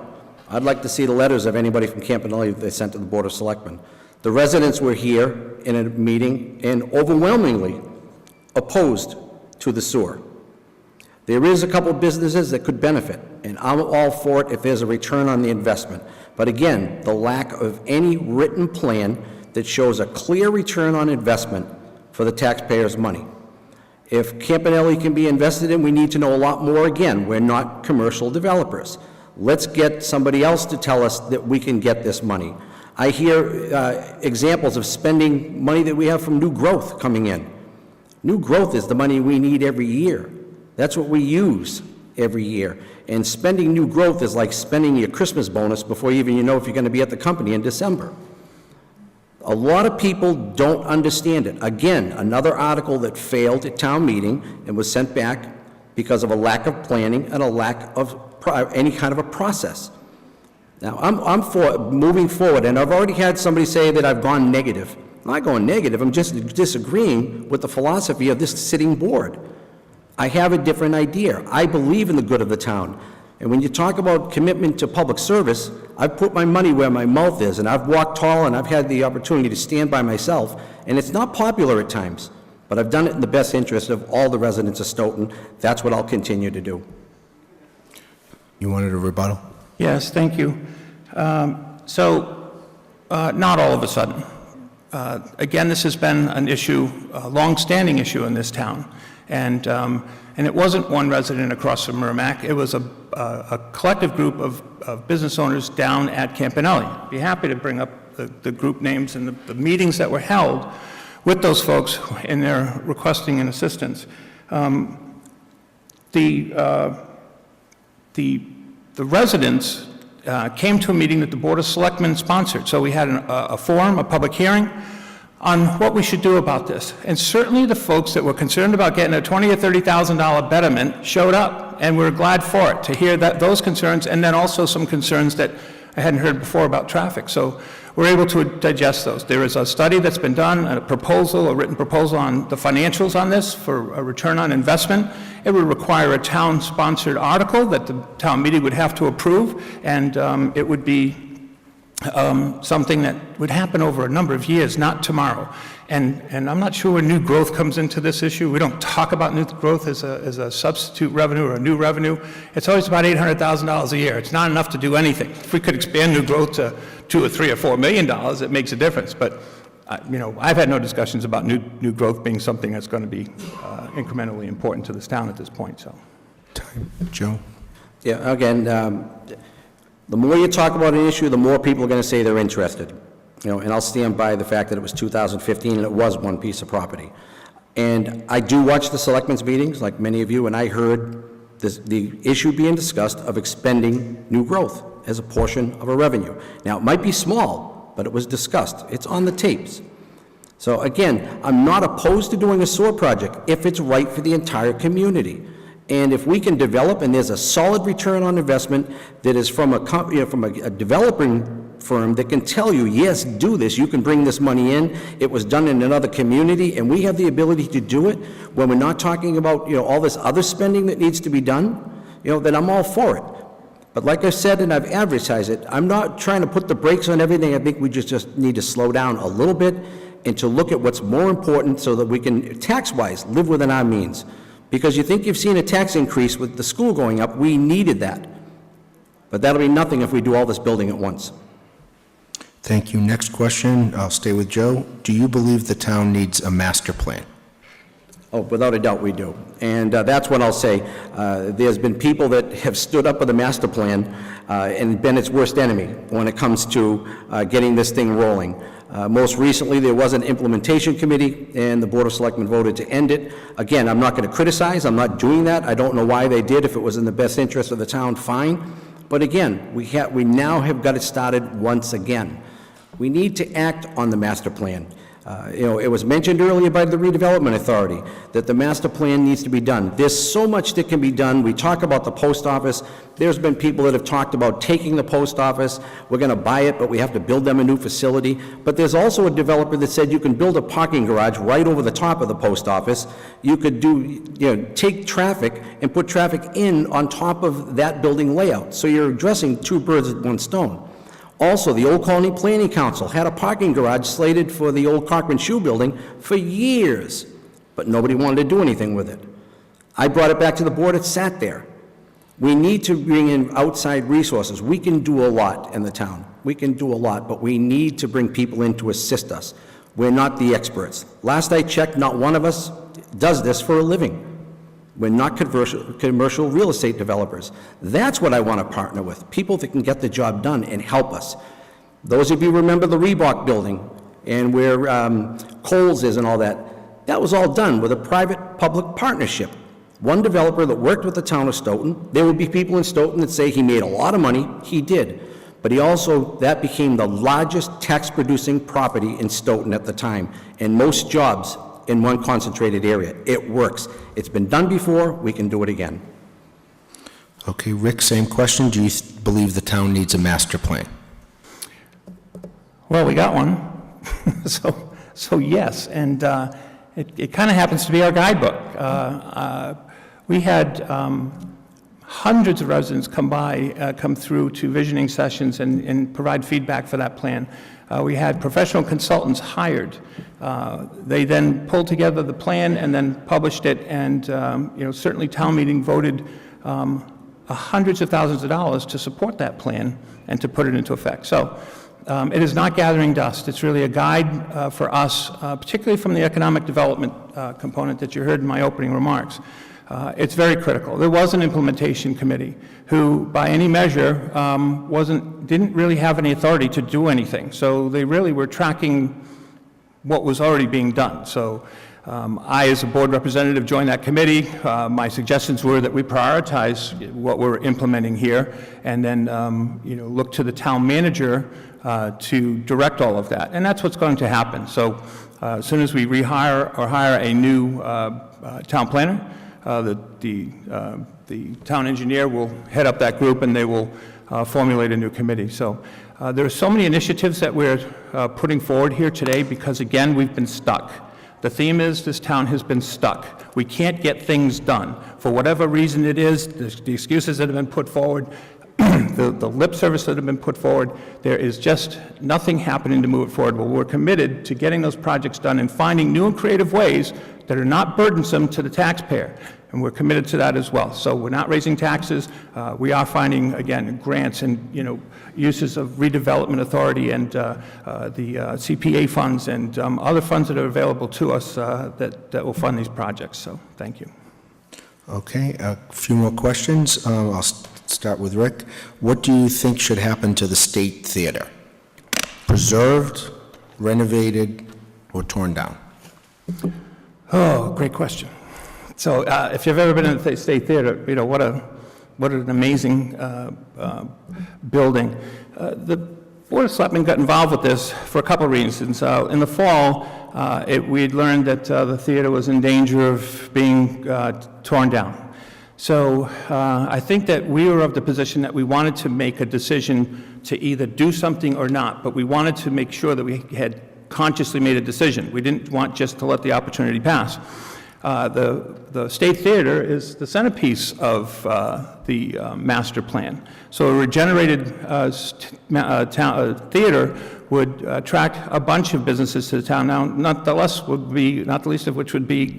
I'd like to see the letters of anybody from Campanelli that they sent to the Board of Selectmen. The residents were here in a meeting and overwhelmingly opposed to the sewer. There is a couple of businesses that could benefit, and I'm all for it if there's a return on the investment. But again, the lack of any written plan that shows a clear return on investment for the taxpayers' money. If Campanelli can be invested in, we need to know a lot more. Again, we're not commercial developers. Let's get somebody else to tell us that we can get this money. I hear examples of spending money that we have from new growth coming in. New growth is the money we need every year. That's what we use every year. And spending new growth is like spending your Christmas bonus before you know if you're going to be at the company in December. A lot of people don't understand it. Again, another article that failed at town meeting and was sent back because of a lack of planning and a lack of any kind of a process. Now, I'm for moving forward, and I've already had somebody say that I've gone negative. I'm not going negative, I'm just disagreeing with the philosophy of this sitting board. I have a different idea. I believe in the good of the town. And when you talk about commitment to public service, I've put my money where my mouth is, and I've walked tall, and I've had the opportunity to stand by myself, and it's not popular at times, but I've done it in the best interest of all the residents of Stoughton. That's what I'll continue to do. You wanted a rebuttal? Yes, thank you. Not all of a sudden. Again, this has been an issue, a long-standing issue in this town. And it wasn't one resident across from Merrimack. It was a collective group of business owners down at Campanelli. I'd be happy to bring up the group names and the meetings that were held with those folks in their requesting an assistance. The residents came to a meeting that the Board of Selectmen sponsored. So we had a forum, a public hearing, on what we should do about this. And certainly the folks that were concerned about getting a $20,000 or $30,000 betterment showed up, and we're glad for it, to hear those concerns, and then also some concerns that I hadn't heard before about traffic. So we're able to digest those. There is a study that's been done, a written proposal on the financials on this for a return on investment. It would require a town-sponsored article that the town meeting would have to approve, and it would be something that would happen over a number of years, not tomorrow. And I'm not sure where new growth comes into this issue. We don't talk about new growth as a substitute revenue or a new revenue. It's always about $800,000 a year. It's not enough to do anything. If we could expand new growth to $2 or $3 or $4 million, it makes a difference. But I've had no discussions about new growth being something that's going to be incrementally important to this town at this point. So, Time. Joe? Yeah, again, the more you talk about an issue, the more people are going to say they're interested. And I'll stand by the fact that it was 2015 and it was one piece of property. And I do watch the selectmen's meetings, like many of you, and I heard the issue being discussed of expending new growth as a portion of a revenue. Now, it might be small, but it was discussed. It's on the tapes. So again, I'm not opposed to doing a sewer project if it's right for the entire community. And if we can develop, and there's a solid return on investment that is from a developing firm that can tell you, yes, do this, you can bring this money in, it was done in another community, and we have the ability to do it, when we're not talking about, all this other spending that needs to be done, then I'm all for it. But like I said, and I've advertised it, I'm not trying to put the brakes on everything. I think we just need to slow down a little bit and to look at what's more important so that we can, tax-wise, live within our means. Because you think you've seen a tax increase with the school going up, we needed that. But that'll be nothing if we do all this building at once. Thank you. Next question, I'll stay with Joe. Do you believe the town needs a master plan? Oh, without a doubt we do. And that's what I'll say. There's been people that have stood up with a master plan and been its worst enemy when it comes to getting this thing rolling. Most recently, there was an implementation committee, and the Board of Selectmen voted to end it. Again, I'm not going to criticize. I'm not doing that. I don't know why they did. If it was in the best interest of the town, fine. But again, we now have got it started once again. We need to act on the master plan. It was mentioned earlier by the redevelopment authority that the master plan needs to be done. There's so much that can be done. We talk about the post office. There's been people that have talked about taking the post office. We're going to buy it, but we have to build them a new facility. But there's also a developer that said you can build a parking garage right over the top of the post office. You could take traffic and put traffic in on top of that building layout. So you're addressing two birds with one stone. Also, the Old Colony Planning Council had a parking garage slated for the old Cochran Shoe Building for years, but nobody wanted to do anything with it. I brought it back to the board, it sat there. We need to bring in outside resources. We can do a lot in the town. We can do a lot, but we need to bring people in to assist us. We're not the experts. Last I checked, not one of us does this for a living. We're not commercial real estate developers. That's what I want to partner with, people that can get the job done and help us. Those of you remember the Reebok building and where Kohl's is and all that, that was all done with a private-public partnership. One developer that worked with the town of Stoughton. There would be people in Stoughton that say he made a lot of money. He did. But that became the largest tax-producing property in Stoughton at the time, and most jobs in one concentrated area. It works. It's been done before. We can do it again. Okay, Rick, same question. Do you believe the town needs a master plan? Well, we got one, so yes, and it kind of happens to be our guidebook. We had hundreds of residents come through to visioning sessions and provide feedback for that plan. We had professional consultants hired. They then pulled together the plan and then published it, and certainly town meeting voted hundreds of thousands of dollars to support that plan and to put it into effect. So it is not gathering dust. It's really a guide for us, particularly from the economic development component that you heard in my opening remarks. It's very critical. There was an implementation committee who, by any measure, didn't really have any authority to do anything. So they really were tracking what was already being done. So I, as a board representative, joined that committee. My suggestions were that we prioritize what we're implementing here, and then look to the town manager to direct all of that. And that's what's going to happen. So as soon as we rehire or hire a new town planner, the town engineer will head up that group, and they will formulate a new committee. So there are so many initiatives that we're putting forward here today because, again, we've been stuck. The theme is this town has been stuck. We can't get things done. For whatever reason it is, the excuses that have been put forward, the lip service that have been put forward, there is just nothing happening to move it forward. Well, we're committed to getting those projects done and finding new and creative ways that are not burdensome to the taxpayer. And we're committed to that as well. So we're not raising taxes. We are finding, again, grants and uses of redevelopment authority and the CPA funds and other funds that are available to us that will fund these projects. So thank you. Okay, a few more questions. I'll start with Rick. What do you think should happen to the State Theater? Preserved, renovated, or torn down? Oh, great question. So if you've ever been in the State Theater, what an amazing building. The Board of Selectmen got involved with this for a couple of reasons. In the fall, we had learned that the theater was in danger of being torn down. So I think that we were of the position that we wanted to make a decision to either do something or not, but we wanted to make sure that we had consciously made a decision. We didn't want just to let the opportunity pass. The State Theater is the centerpiece of the master plan. So a regenerated theater would attract a bunch of businesses to the town. Now, not the least of which would be,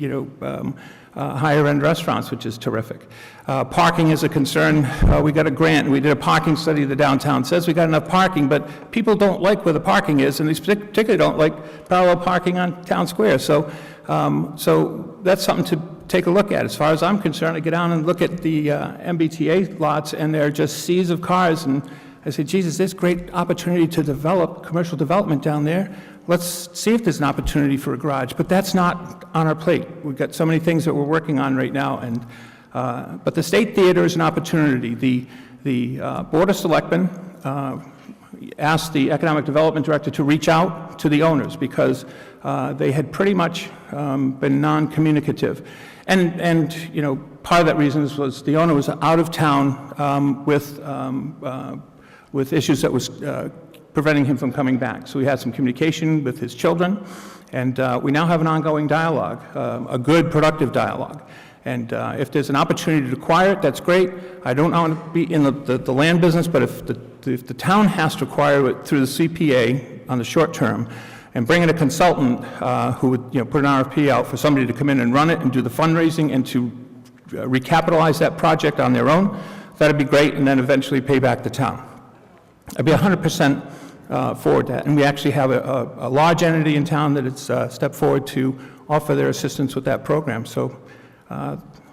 higher-end restaurants, which is terrific. Parking is a concern. We got a grant. We did a parking study of the downtown. It says we got enough parking, but people don't like where the parking is, and they particularly don't like parallel parking on Town Square. So that's something to take a look at. As far as I'm concerned, I get down and look at the MBTA lots, and they're just seas of cars, and I say, Jesus, there's great opportunity to develop commercial development down there. Let's see if there's an opportunity for a garage. But that's not on our plate. We've got so many things that we're working on right now. And but the State Theater is an opportunity. The Board of Selectmen asked the Economic Development Director to reach out to the owners because they had pretty much been non-communicative. And you know, part of that reason was the owner was out of town with issues that was preventing him from coming back. So we had some communication with his children, and we now have an ongoing dialogue, a good, productive dialogue. And if there's an opportunity to acquire it, that's great. I don't want to be in the land business, but if the town has to acquire it through the CPA on the short term, and bring in a consultant who would, you know, put an RFP out for somebody to come in and run it and do the fundraising and to recapitalize that project on their own, that'd be great, and then eventually pay back the town. I'd be 100% for that. And we actually have a large entity in town that has stepped forward to offer their assistance with that program. So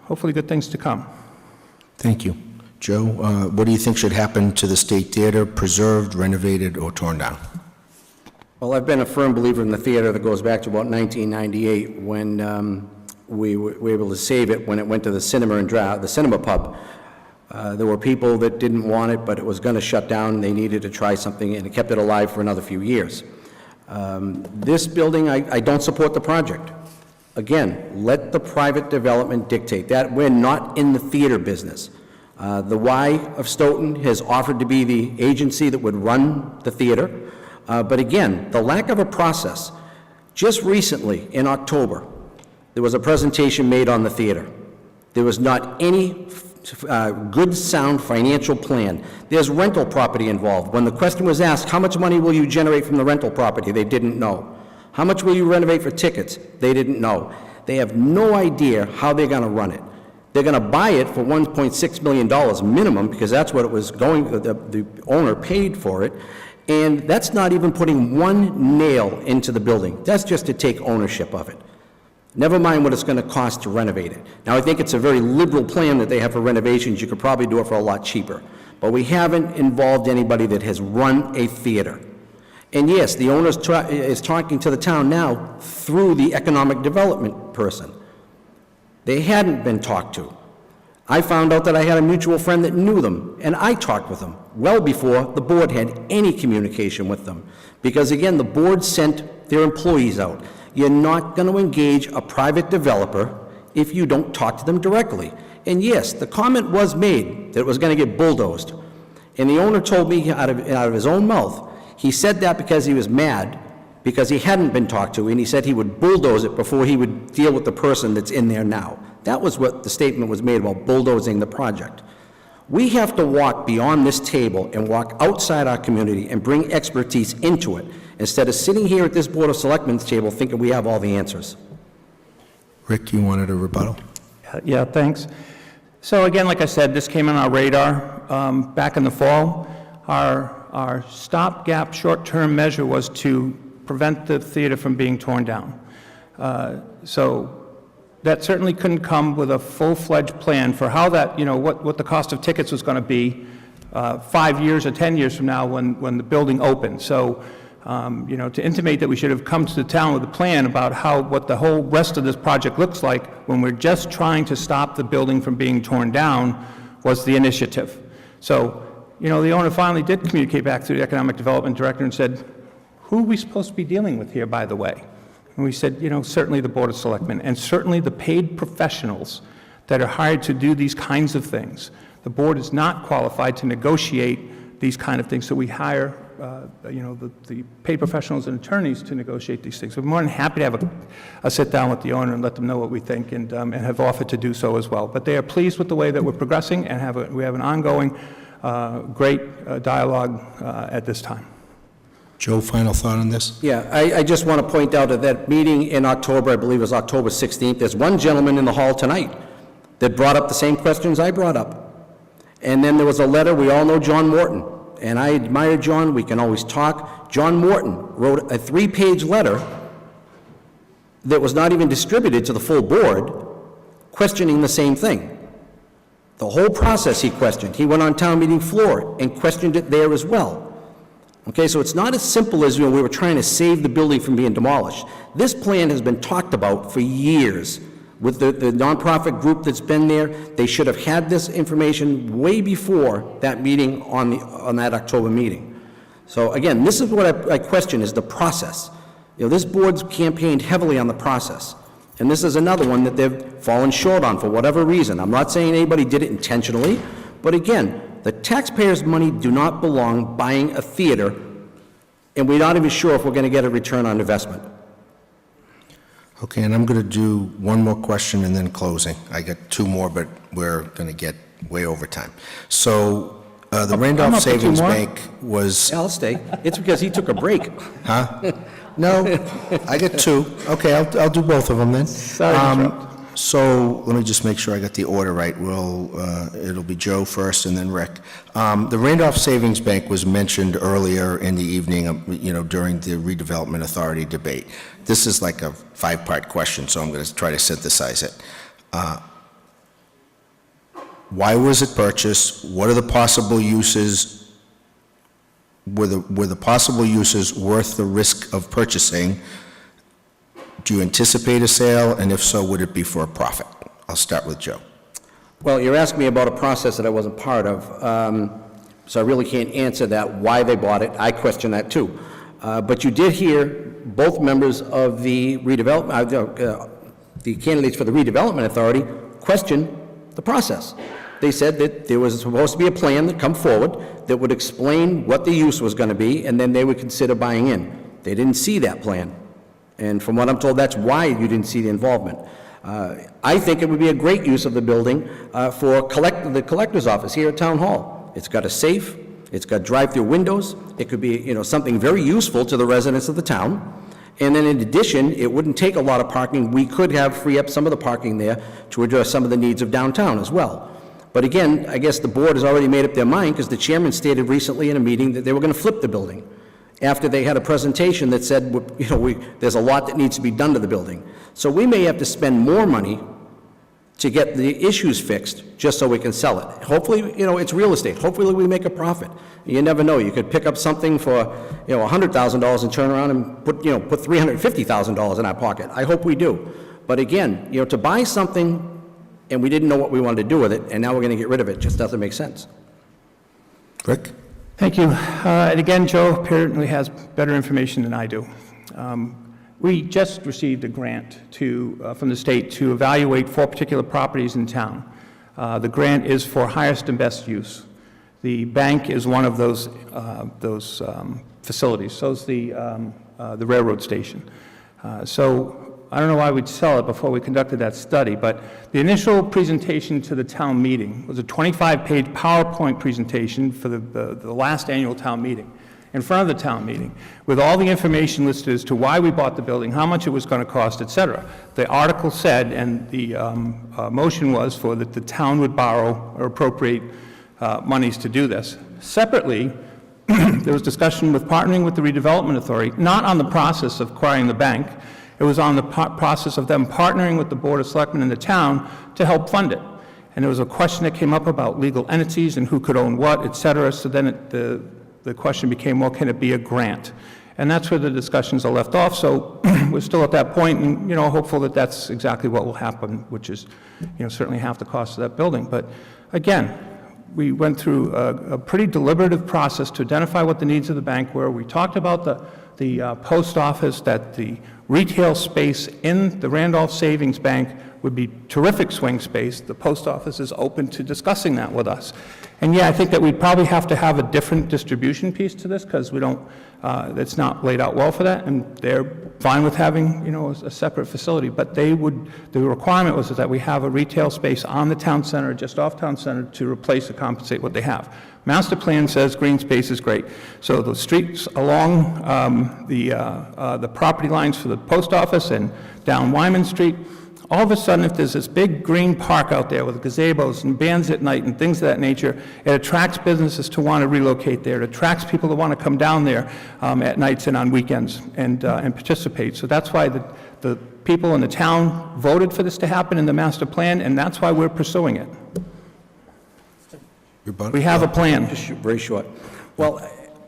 hopefully good things to come. Thank you. Joe, what do you think should happen to the State Theater, preserved, renovated, or torn down? Well, I've been a firm believer in the theater that goes back to about 1998 when we were able to save it when it went to the cinema and the cinema pub. There were people that didn't want it, but it was going to shut down. They needed to try something, and it kept it alive for another few years. This building, I don't support the project. Again, let the private development dictate that. We're not in the theater business. The Y of Stoughton has offered to be the agency that would run the theater. But again, the lack of a process. Just recently, in October, there was a presentation made on the theater. There was not any good, sound financial plan. There's rental property involved. When the question was asked, how much money will you generate from the rental property? They didn't know. How much will you renovate for tickets? They didn't know. They have no idea how they're going to run it. They're going to buy it for $1.6 million minimum, because that's what it was going, the owner paid for it. And that's not even putting one nail into the building. That's just to take ownership of it. Never mind what it's going to cost to renovate it. Now, I think it's a very liberal plan that they have for renovations. You could probably do it for a lot cheaper. But we haven't involved anybody that has run a theater. And yes, the owner is talking to the town now through the economic development person. They hadn't been talked to. I found out that I had a mutual friend that knew them, and I talked with them well before the board had any communication with them. Because again, the board sent their employees out. You're not going to engage a private developer if you don't talk to them directly. And yes, the comment was made that it was going to get bulldozed. And the owner told me out of his own mouth, he said that because he was mad, because he hadn't been talked to, and he said he would bulldoze it before he would deal with the person that's in there now. That was what the statement was made about bulldozing the project. We have to walk beyond this table and walk outside our community and bring expertise into it, instead of sitting here at this Board of Selectmen's table thinking we have all the answers. Rick, you wanted a rebuttal? Yeah, thanks. So again, like I said, this came on our radar back in the fall. Our stopgap short-term measure was to prevent the theater from being torn down. So that certainly couldn't come with a full-fledged plan for how that, you know, what the cost of tickets was going to be 5 years or 10 years from now when the building opened. So, you know, to intimate that we should have come to the town with a plan about what the whole rest of this project looks like when we're just trying to stop the building from being torn down was the initiative. So, you know, the owner finally did communicate back to the Economic Development Director and said, who are we supposed to be dealing with here, by the way? And we said, you know, certainly the Board of Selectmen, and certainly the paid professionals that are hired to do these kinds of things. The board is not qualified to negotiate these kind of things, so we hire, you know, the paid professionals and attorneys to negotiate these things. We're more than happy to have a sit-down with the owner and let them know what we think, and have offered to do so as well. But they are pleased with the way that we're progressing, and we have an ongoing, great dialogue at this time. Joe, final thought on this? Yeah, I just want to point out at that meeting in October, I believe it was October 16th, there's one gentleman in the hall tonight that brought up the same questions I brought up. And then there was a letter, we all know John Morton, and I admire John, we can always talk. John Morton wrote a 3-page letter that was not even distributed to the full board, questioning the same thing. The whole process he questioned. He went on town meeting floor and questioned it there as well. Okay, so it's not as simple as, you know, we were trying to save the building from being demolished. This plan has been talked about for years with the nonprofit group that's been there. They should have had this information way before that meeting on that October meeting. So again, this is what I question, is the process. You know, this board's campaigned heavily on the process, and this is another one that they've fallen short on for whatever reason. I'm not saying anybody did it intentionally, but again, the taxpayers' money do not belong buying a theater, and we're not even sure if we're going to get a return on investment. Okay, and I'm going to do one more question and then closing. I got two more, but we're going to get way over time. So the Randolph up for two Savings more. Bank was, Yeah, I'll stay. It's because he took a break. huh? No, I got two. Okay, I'll do both of them then. Sorry to interrupt. So let me just make sure I got the order right. It'll be Joe first and then Rick. The Randolph Savings Bank was mentioned earlier in the evening, during the redevelopment authority debate. This is like a five-part question, so I'm going to try to synthesize it. Why was it purchased? What are the possible uses? Were the possible uses worth the risk of purchasing? Do you anticipate a sale, and if so, would it be for a profit? I'll start with Joe. Well, you're asking me about a process that I wasn't part of, so I really can't answer that, why they bought it. I question that too. But you did hear both members of the redevelopment, the candidates for the redevelopment authority question the process. They said that there was supposed to be a plan that come forward that would explain what the use was going to be, and then they would consider buying in. They didn't see that plan. And from what I'm told, that's why you didn't see the involvement. I think it would be a great use of the building for the collector's office here at Town Hall. It's got a safe, it's got drive-through windows, it could be, something very useful to the residents of the town. And then in addition, it wouldn't take a lot of parking. We could free up some of the parking there to address some of the needs of downtown as well. But again, I guess the board has already made up their mind, because the chairman stated recently in a meeting that they were going to flip the building after they had a presentation that said, there's a lot that needs to be done to the building. So we may have to spend more money to get the issues fixed, just so we can sell it. Hopefully, it's real estate. Hopefully we make a profit. You never know. You could pick up something for, $100,000 and turn around and put $350,000 in our pocket. I hope we do. But again, to buy something and we didn't know what we wanted to do with it, and now we're going to get rid of it, just doesn't make sense. Rick? Thank you. And again, Joe apparently has better information than I do. We just received a grant from the state to evaluate 4 particular properties in town. The grant is for highest and best use. The bank is one of those facilities. So is the railroad station. So I don't know why we'd sell it before we conducted that study, but the initial presentation to the town meeting was a 25-page PowerPoint presentation for the last annual town meeting, in front of the town meeting, with all the information listed as to why we bought the building, how much it was going to cost, et cetera. The article said, and the motion was for that the town would borrow or appropriate monies to do this. Separately, there was discussion with partnering with the redevelopment authority, not on the process of acquiring the bank. It was on the process of them partnering with the Board of Selectmen in the town to help fund it. And there was a question that came up about legal entities and who could own what, et cetera. So then the question became, well, can it be a grant? And that's where the discussions are left off. So we're still at that point, and hopeful that that's exactly what will happen, which is certainly half the cost of that building. But again, we went through a pretty deliberative process to identify what the needs of the bank were. We talked about the post office, that the retail space in the Randolph Savings Bank would be terrific swing space. The post office is open to discussing that with us. And yeah, I think that we'd probably have to have a different distribution piece to this, because we don't, it's not laid out well for that, and they're fine with having, a separate facility. But the requirement was that we have a retail space on the town center, just off town center, to replace or compensate what they have. Master plan says green space is great. So the streets along the property lines for the post office and down Wyman Street, all of a sudden, if there's this big green park out there with gazebos and bands at night and things of that nature, it attracts businesses to want to relocate there. It attracts people to want to come down there at nights and on weekends and participate. So that's why the people in the town voted for this to happen in the master plan, and that's why we're pursuing it. We have a plan. Just very short. Well,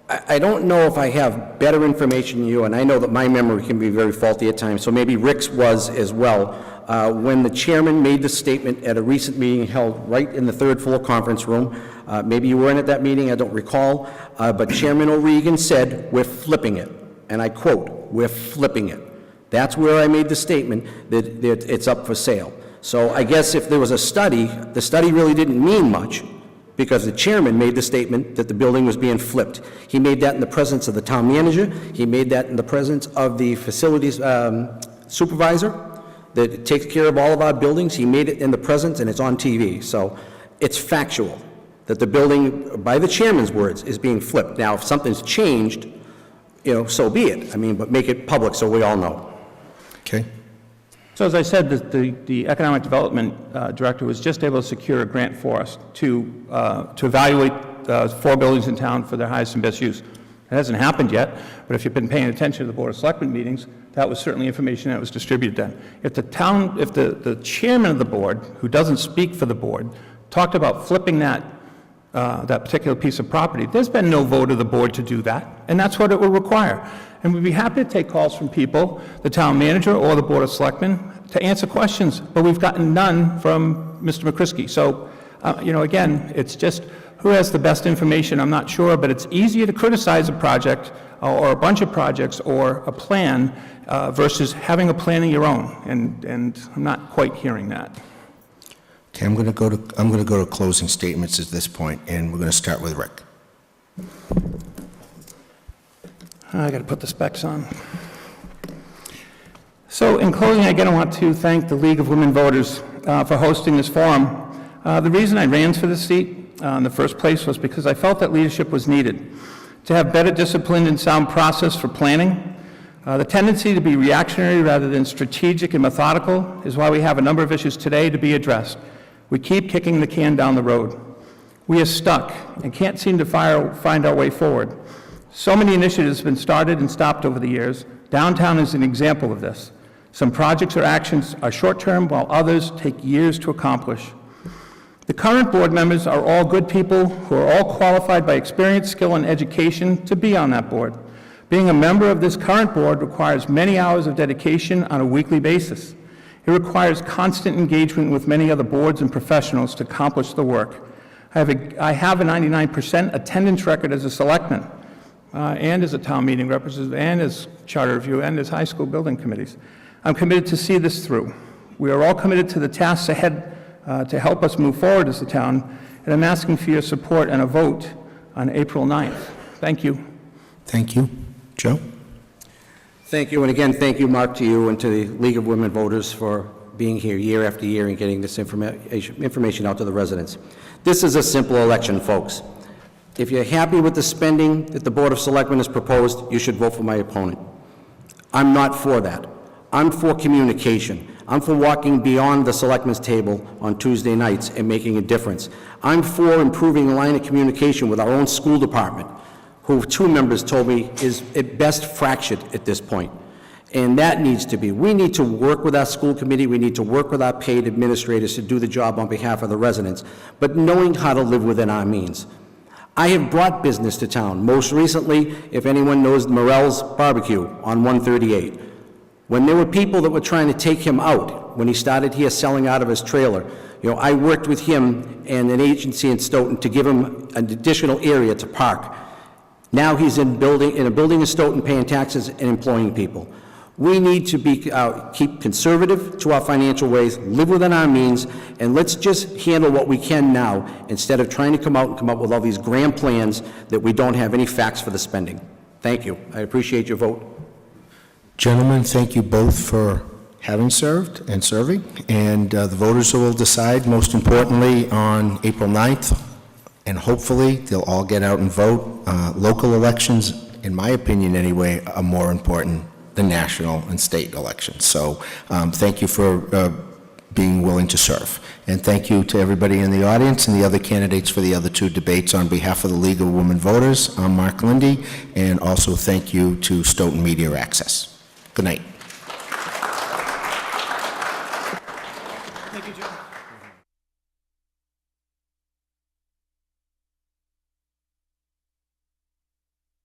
I don't know if I have better information than you, and I know that my memory can be very faulty at times, so maybe Rick's was as well. when the chairman made the statement at a recent meeting held right in the third floor conference room. Maybe you weren't at that meeting, I don't recall, but Chairman O'Regan said, "We're flipping it." And I quote, "We're flipping it." That's where I made the statement that it's up for sale. So I guess if there was a study, the study really didn't mean much, because the chairman made the statement that the building was being flipped. He made that in the presence of the town manager, he made that in the presence of the facilities supervisor that takes care of all of our buildings. He made it in the presence, and it's on TV. So it's factual that the building, by the chairman's words, is being flipped. Now, if something's changed, so be it. I mean, but make it public so we all know. Okay. So as I said, the Economic Development Director was just able to secure a grant for us to evaluate 4 buildings in town for their highest and best use. It hasn't happened yet, but if you've been paying attention to the Board of Selectmen meetings, that was certainly information that was distributed then. If the chairman of the board, who doesn't speak for the board, talked about flipping that particular piece of property, there's been no vote of the board to do that, and that's what it will require. And we'd be happy to take calls from people, the town manager or the Board of Selectmen, to answer questions, but we've gotten none from Mr. McCrisky. So, again, it's just who has the best information, I'm not sure, but it's easier to criticize a project or a bunch of projects or a plan versus having a plan of your own, and I'm not quite hearing that. Okay, I'm going to go to closing statements at this point, and we're going to start with Rick. I got to put the specs on. So in closing, again, I want to thank the League of Women Voters for hosting this forum. The reason I ran for this seat in the first place was because I felt that leadership was needed. To have better disciplined and sound process for planning, the tendency to be reactionary rather than strategic and methodical is why we have a number of issues today to be addressed. We keep kicking the can down the road. We are stuck and can't seem to find our way forward. So many initiatives have been started and stopped over the years. Downtown is an example of this. Some projects or actions are short-term, while others take years to accomplish. The current board members are all good people who are all qualified by experience, skill, and education to be on that board. Being a member of this current board requires many hours of dedication on a weekly basis. It requires constant engagement with many other boards and professionals to accomplish the work. I have a 99% attendance record as a selectman, and as a town meeting representative, and as charter review, and as high school building committees. I'm committed to see this through. We are all committed to the tasks ahead to help us move forward as a town, and I'm asking for your support and a vote on April 9th. Thank you. Thank you. Joe? Thank you, and again, thank you, Mark, to you and to the League of Women Voters for being here year after year and getting this information out to the residents. This is a simple election, folks. If you're happy with the spending that the Board of Selectmen has proposed, you should vote for my opponent. I'm not for that. I'm for communication. I'm for walking beyond the selectmen's table on Tuesday nights and making a difference. I'm for improving the line of communication with our own school department, who 2 members told me is at best fractured at this point. And that needs to be. We need to work with our school committee. We need to work with our paid administrators to do the job on behalf of the residents, but knowing how to live within our means. I have brought business to town. Most recently, if anyone knows Morel's Barbecue on 138. When there were people that were trying to take him out, when he started here selling out of his trailer, I worked with him and an agency in Stoughton to give him an additional area to park. Now he's in a building in Stoughton paying taxes and employing people. We need to keep conservative to our financial ways, live within our means, and let's just handle what we can now instead of trying to come up with all these grand plans that we don't have any facts for the spending. Thank you. I appreciate your vote. Gentlemen, thank you both for having served and serving, and the voters will decide, most importantly, on April 9th, and hopefully they'll all get out and vote. Local elections, in my opinion anyway, are more important than national and state elections. So thank you for being willing to serve. And thank you to everybody in the audience and the other candidates for the other 2 debates. On behalf of the League of Women Voters, I'm Mark Lindy, and also thank you to Stoughton Media Access. Good night.